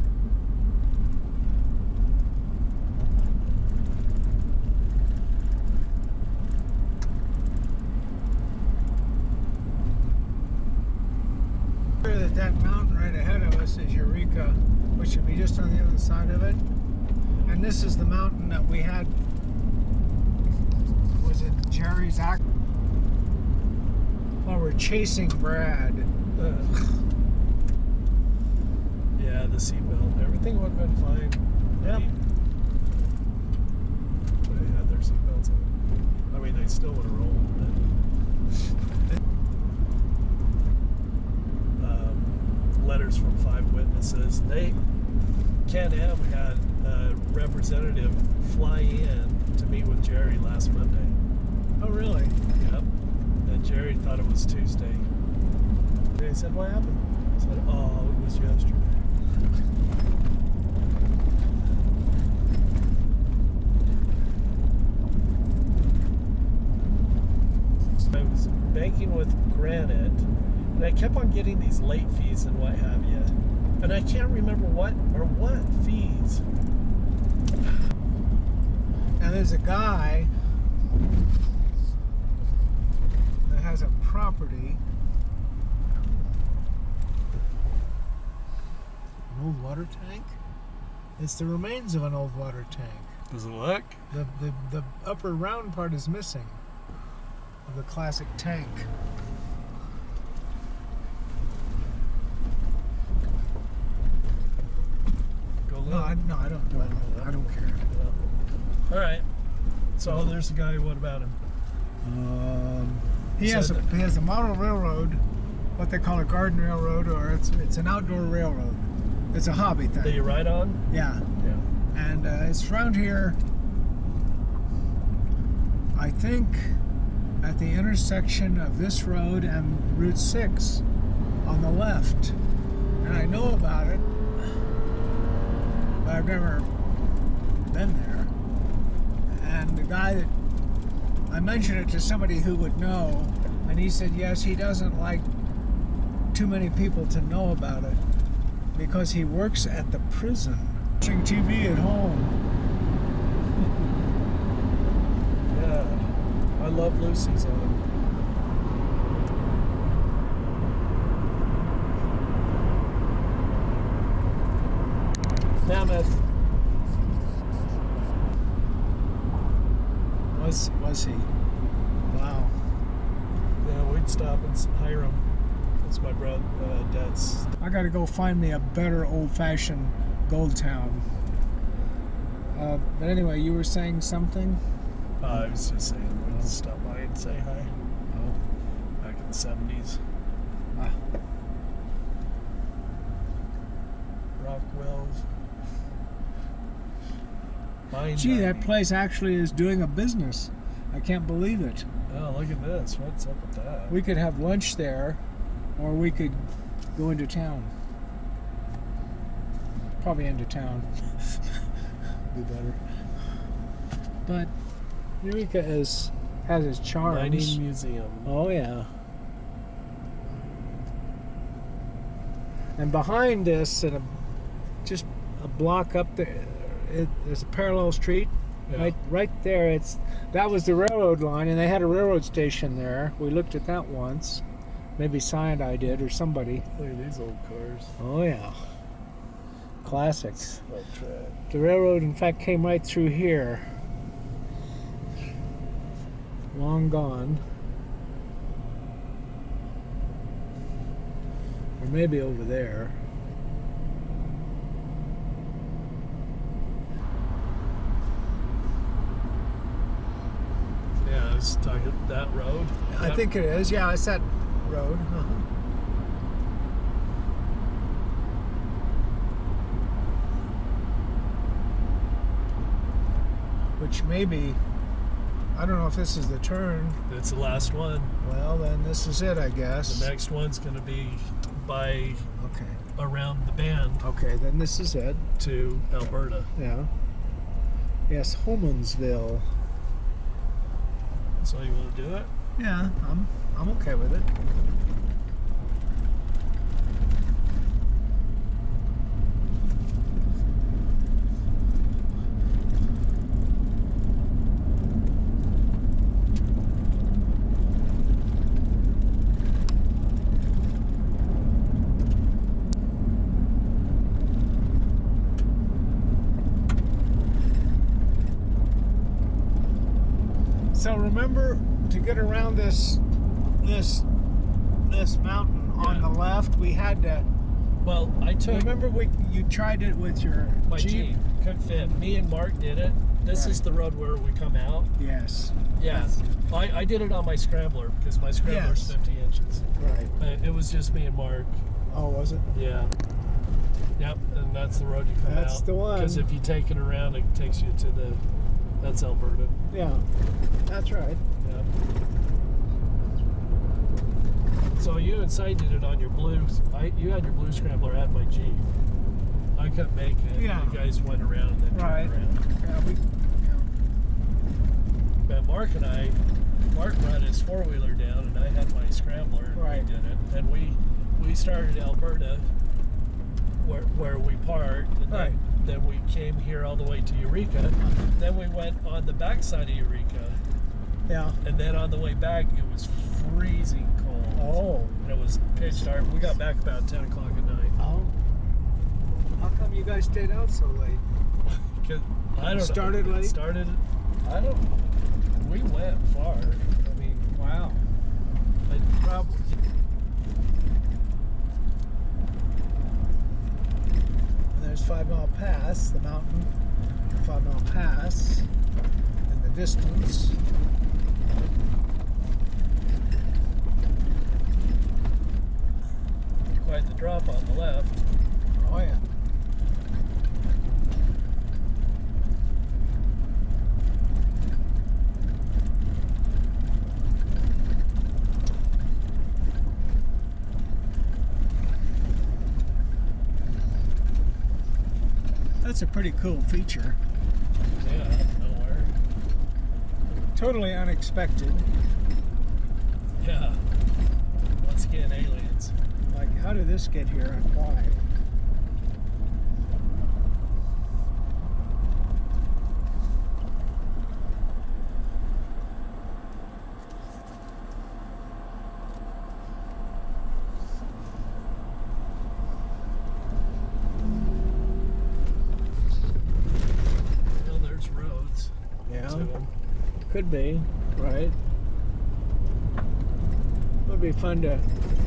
Sure that mountain right ahead of us is Eureka, which should be just on the other side of it. And this is the mountain that we had. Was it Jerry's act? While we're chasing Brad. Yeah, the seatbelt. Everything would have been fine. Yep. They had their their seatbelts on. I mean, they still would have rolled, but letters from 5 witnesses. Can-Am had a representative fly in to meet with Jerry last Monday. Oh, really? Yep. And Jerry thought it was Tuesday. They said, what happened? I said, oh, it was yesterday. I was banking with Granite, and I kept on getting these late fees and what have you. And I can't remember what fees. Now there's a guy that has a property. An old water tank? It's the remains of an old water tank. Does it look? The upper round part is missing of the classic tank. Go look. No, I don't care. All right. So there's a guy. What about him? He has a model railroad, what they call a garden railroad, or it's an outdoor railroad. It's a hobby thing. That you ride on? Yeah, Yeah. and it's around here. I think at the intersection of this road and Route 6 on the left, and I know about it, but I've never been there. And the guy that I mentioned it to somebody who would know, and he said yes, he doesn't like too many people to know about it because he works at the prison. Watching TV at home. Yeah. I love Lucy's on. Mammoth. Was he? Wow. Yeah, we'd stop and hire him. That's my brother, dad's. I got to go find me a better old-fashioned Gold Town. But anyway, you were saying something? I was just saying, we'd stop by and say hi. Oh. Back in the 70s. Ah. Rockwell's. Fine Gee, that dining. place actually is doing a business. I can't believe it. Oh, look at this. What's up with that? We could have lunch there, or we could go into town. Probably into town. Be better. But Eureka has its charms. Mining Museum. Oh yeah. And behind this, and just a block up there, there's a parallel street. Yeah. Right there. That was the railroad line, and they had a railroad station there. We looked at that once. Maybe Cyanide did, or somebody. Look at these old cars. Oh yeah, classics. Up track. The railroad, in fact, came right through here. Long gone. Or maybe over there. Yeah, I was talking that road. I think it is. Yeah, it's that road. Which maybe, I don't know if this is the turn. It's the last one. Well, then this is it, I guess. The next one's going to be by Okay. around the bend Okay, then this is it. to Alberta. Yeah. Yes, Homansville. So you want to do it? Yeah, I'm okay with it. So remember, to get around this mountain on Yeah. the left, we had to. Well, I took Remember, you tried it with your my Jeep. Couldn't fit. Me and Mark did it. This is the road where we come out. Yes. Yeah. I did it on my scrambler because my scrambler's Yes. 50 inches. Right. It was just me and Mark. Oh, was it? Yeah. Yep, and that's the road you come out. That's the one. Because if you take it around, it takes you to that's Alberta. Yeah. That's right. Yep. So you and Cy did it on your blue. You had your blue scrambler at my Jeep. I couldn't make it. Yeah. You guys went around and then Right. turned around. Yeah, But Mark brought his four-wheeler down, and I had my scrambler, and Right. we did it. And we started Alberta, where we parked, and Right. then we came here all the way to Eureka. Then we went on the backside of Eureka, Yeah. and then on the way back, it was freezing cold. Oh. And it was pitch dark. We got back about 10 o'clock at night. Oh. How come you guys stayed out so late? 'Cause I don't know. Started late? I don't. We went far. I mean, Wow. I probably. And there's 5 Mile Pass, the mountain. 5 Mile Pass in the distance. Quite the drop on the left. Oh yeah. That's a pretty cool feature. Yeah, out of nowhere. Totally unexpected. Yeah. Once again, aliens. Like, how did this get here and why? Well, there's roads Yeah. to them. Could be, right? Would be fun to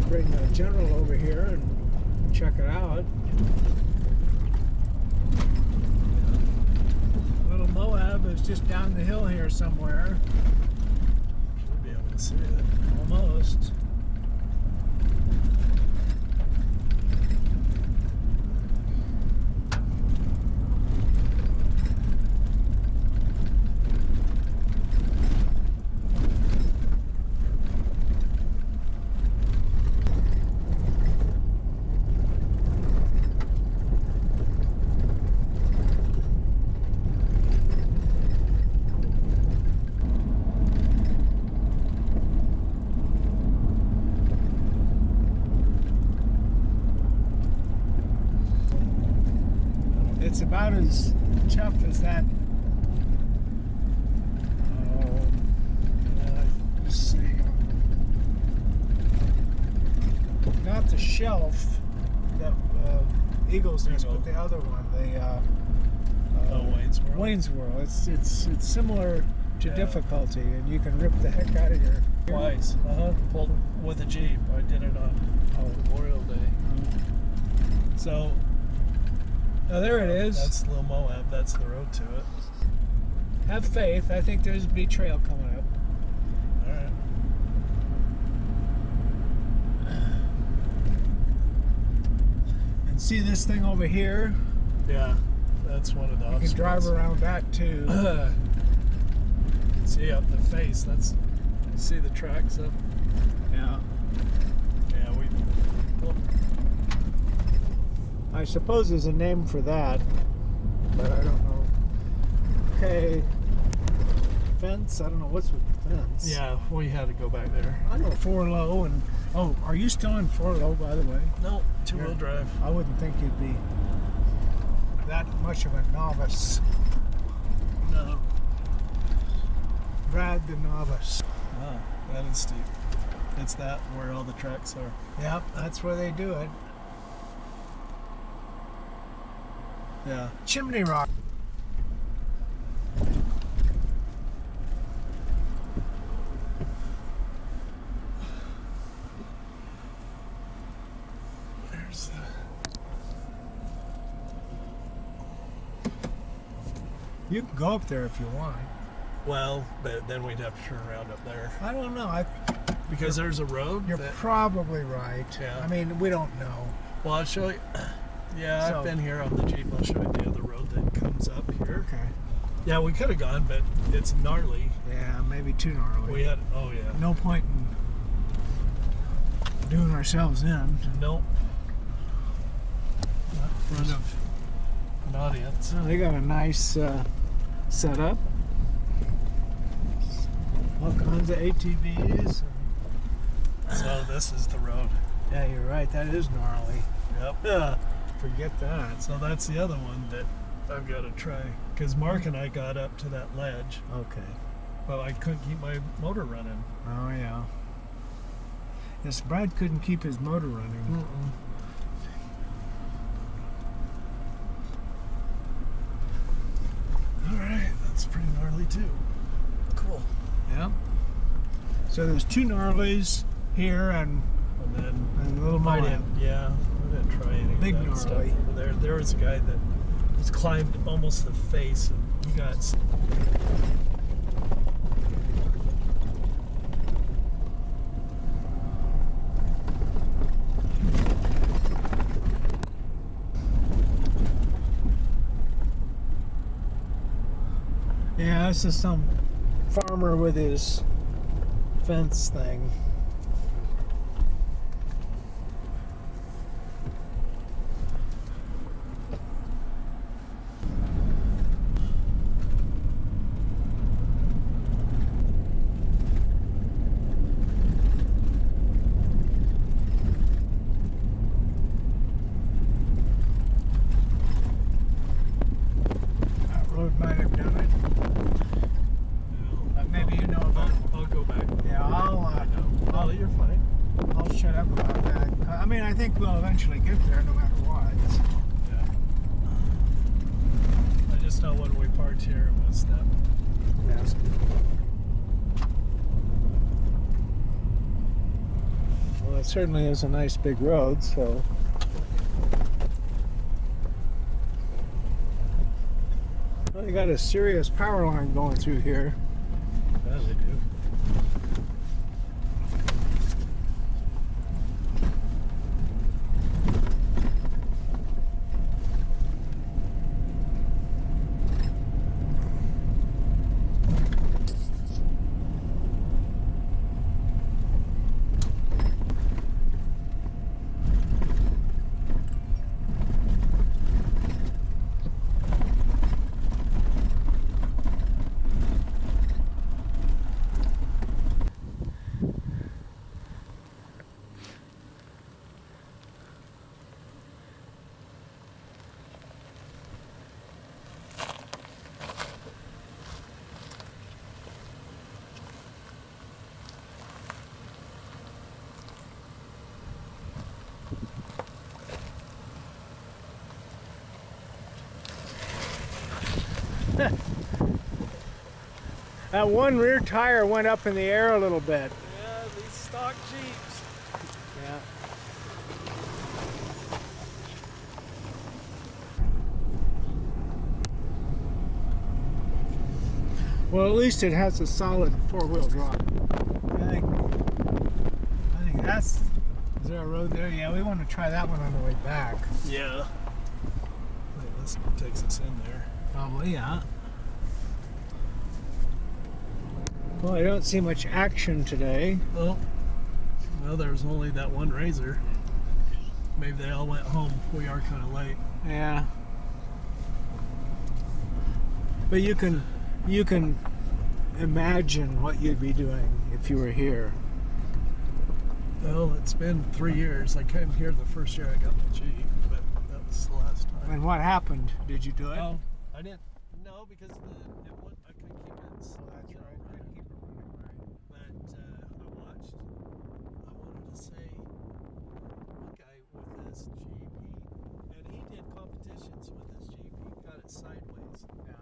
bring the general over here and check it out. Little Moab is just down the hill here somewhere. Should be able to see it. Almost. It's about as tough as that. Let's see. Not the shelf, that Eagle's Nest, Eagle. but the other one, Wayne's World. Wayne's World. It's similar to Yeah. difficulty, and you can rip the heck out of your. Twice. Pulled with a Jeep. I did it on Memorial Day. So. Oh, there it is. That's Little Moab. That's the road to it. Have faith. I think there's a big trail coming up. All right. And see this thing over here? Yeah, that's one of the You can drive around that too. See up the face. You see the tracks up. Yeah. Yeah, well, I suppose there's a name for that, but I don't know. Okay. Fence? I don't know what's with the fence. yeah, we had to go back there. I know Forlow and oh, are you still in Forlow, by the way? No, two-wheel drive. I wouldn't think you'd be that much of a novice. No. Brad the novice. Wow, that is steep. It's that where all the tracks are. Yep, that's where they do it. Yeah. Chimney Rock. There's You can go up there if you want. Well, but then we'd have to turn around up there I don't know. because there's a road. You're that, probably right. Yeah. I mean, we don't know. well, I'll show you. Yeah, So- I've been here on the Jeep. I'll show you the other road that comes up here. Okay. Yeah, we could have gone, but it's gnarly. Yeah, maybe too gnarly. We had. Oh yeah. No point in doing ourselves in. Nope. Not in front of an audience. So they got a nice setup. All kinds of ATVs. So this is the road. Yeah, you're right. That is gnarly. Yep. Forget that. So that's the other one that I've got to try. Because Mark and I got up to that ledge, Okay. but I couldn't keep my motor running. Oh yeah. Yes, Brad couldn't keep his motor running. All right, that's pretty gnarly too. Cool. Yeah. So there's two gnarlies here and And then a little I Moab. didn't. Yeah, I didn't try any Big of that stuff gnarly. over there. There was a guy that was climbed almost the face, and he got. Yeah, this is some farmer with his fence thing. That road might have done it. But maybe you know about it. I'll go back. Yeah, Oh, you're fine. I'll shut up about that. I mean, I think we'll eventually get there no matter what. Yeah. I just know when we parked here, it was that. Well, it certainly is a nice big road, so. Well, you got a serious power line going through here. Yeah, they do. That one rear tire went up in the air a little bit. Yeah, these stock Jeeps. Yeah. Well, at least it has a solid four-wheel drive. I think that's. Is there a road there? Yeah, we want to try that one on the way back. Yeah. I think this takes us in there. Probably, yeah. Well, I don't see much action today. Well, there's only that one Razor. Maybe they all went home. We are kind of late. Yeah. But you can imagine what you'd be doing if you were here. Well, it's been 3 years. I came here the first year I got the Jeep, but that was the last time. And what happened? Did you do it? Oh, I didn't. No, because I couldn't keep it. That's right. Couldn't keep it running, right? But I wanted to say, one guy with this Jeep, he did competitions with this Jeep. He got it sideways. Yeah.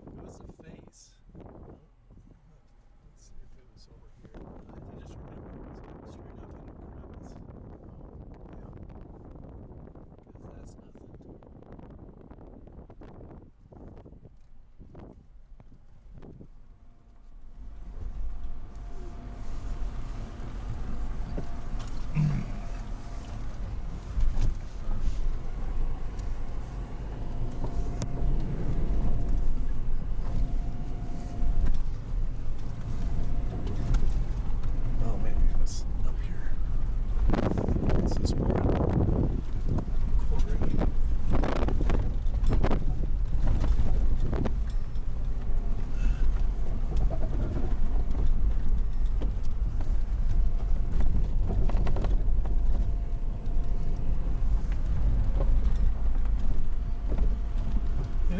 It was the face. Let's see if it was over here. I just remember it was straight up in a crevice. Because that's nothing.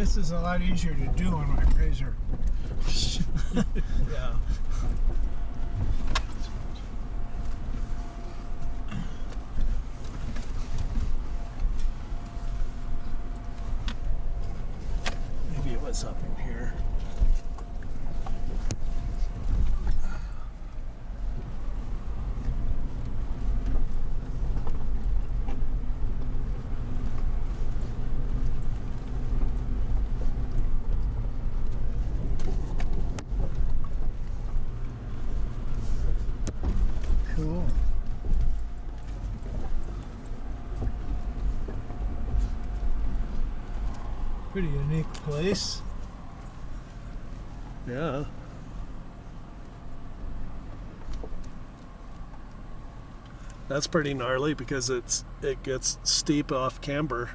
This is a lot easier to do on my Razor. Yeah. Maybe it was up in here. Cool. Pretty unique place. Yeah. That's pretty gnarly because it gets steep off Camber,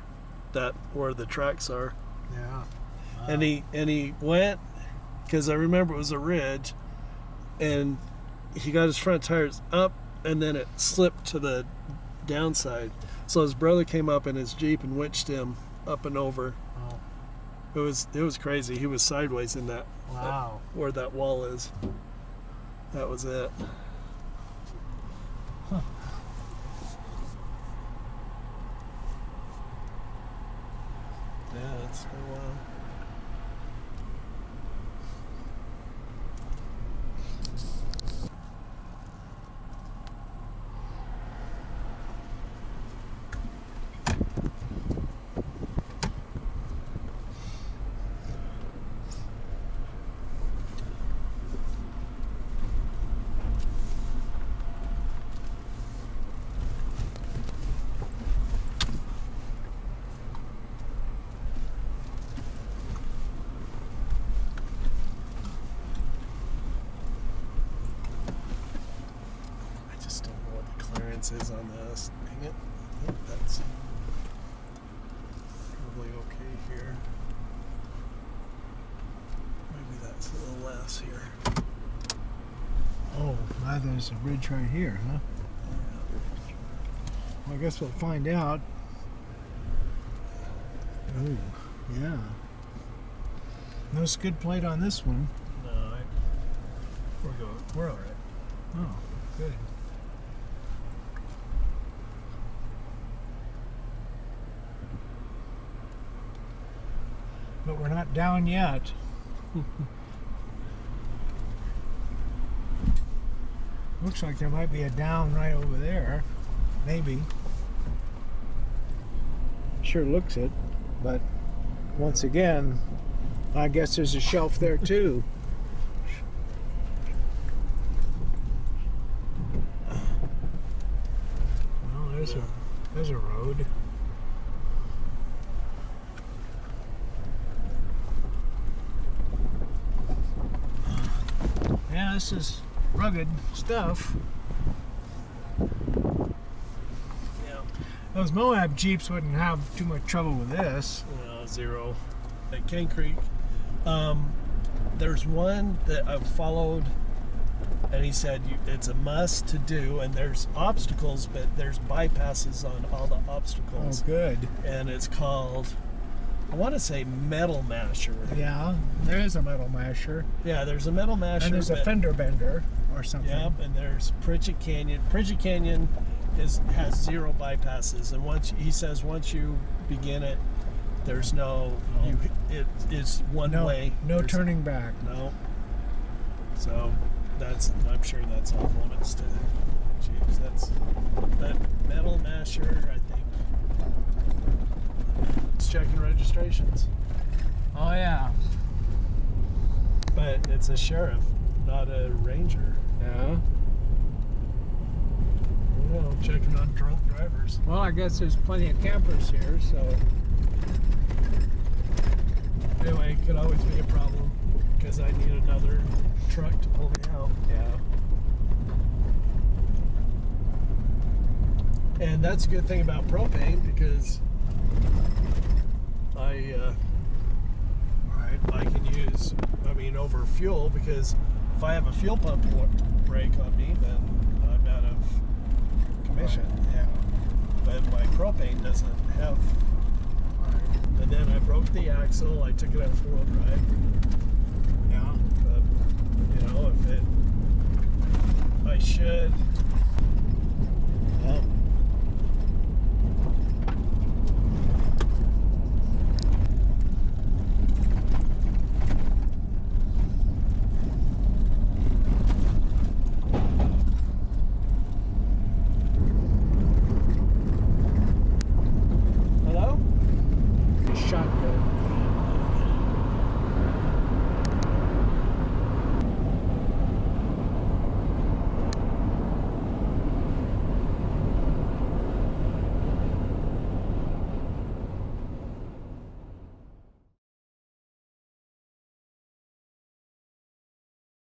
that where the tracks are. Yeah. And he went, because I remember it was a ridge, and he got his front tires up, and then it slipped to the downside. So his brother came up in his Jeep and winched him up and over. Oh, It was crazy. He was sideways in that wow. where that wall is. That was it. Huh. Yeah, it's been a while. I just don't know what the clearance is on this. Dang it. I think that's probably okay here. Maybe that's a little less here. Oh, now there's a ridge right here, huh? Well, I guess we'll find out. Oh, yeah. No skid plate on this one. No, we're all right. Oh, good. But we're not down yet. Looks like there might be a down right over there. Maybe. Sure looks it. But once again, I guess there's a shelf there too. Well, there's a road. Yeah, this is rugged stuff. Yeah. Those Moab Jeeps wouldn't have too much trouble with this. Zero. At Cane Creek, there's one that I've followed, and he said it's a must to do, and there's obstacles, but there's bypasses on all the Oh, obstacles. good. And it's called, I want to say Metal Masher. Yeah, there is a metal masher. Yeah, there's a Metal Masher. And there's a but- fender bender or something. Yep, and there's Pritchett Canyon. Pritchett Canyon has zero bypasses, and he says once you begin it, there's it's one No, way. no There's- turning back. No. So I'm sure that's off limits to Jeeps. That Metal Masher, I think. It's checking registrations, Oh yeah. but it's a sheriff, not a ranger. Yeah. Well, checking on drunk drivers. Well, I guess there's plenty of campers here, so Anyway, it could always be a problem because I need another truck to pull me out. yeah. And that's a good thing about propane because I can use, over fuel, because if I have a fuel pump break on me, then I'm out of commission. Yeah. But my propane doesn't have Right. And then I broke the axle. I took it out 4-wheel drive. Yeah. But, you know, if it, I should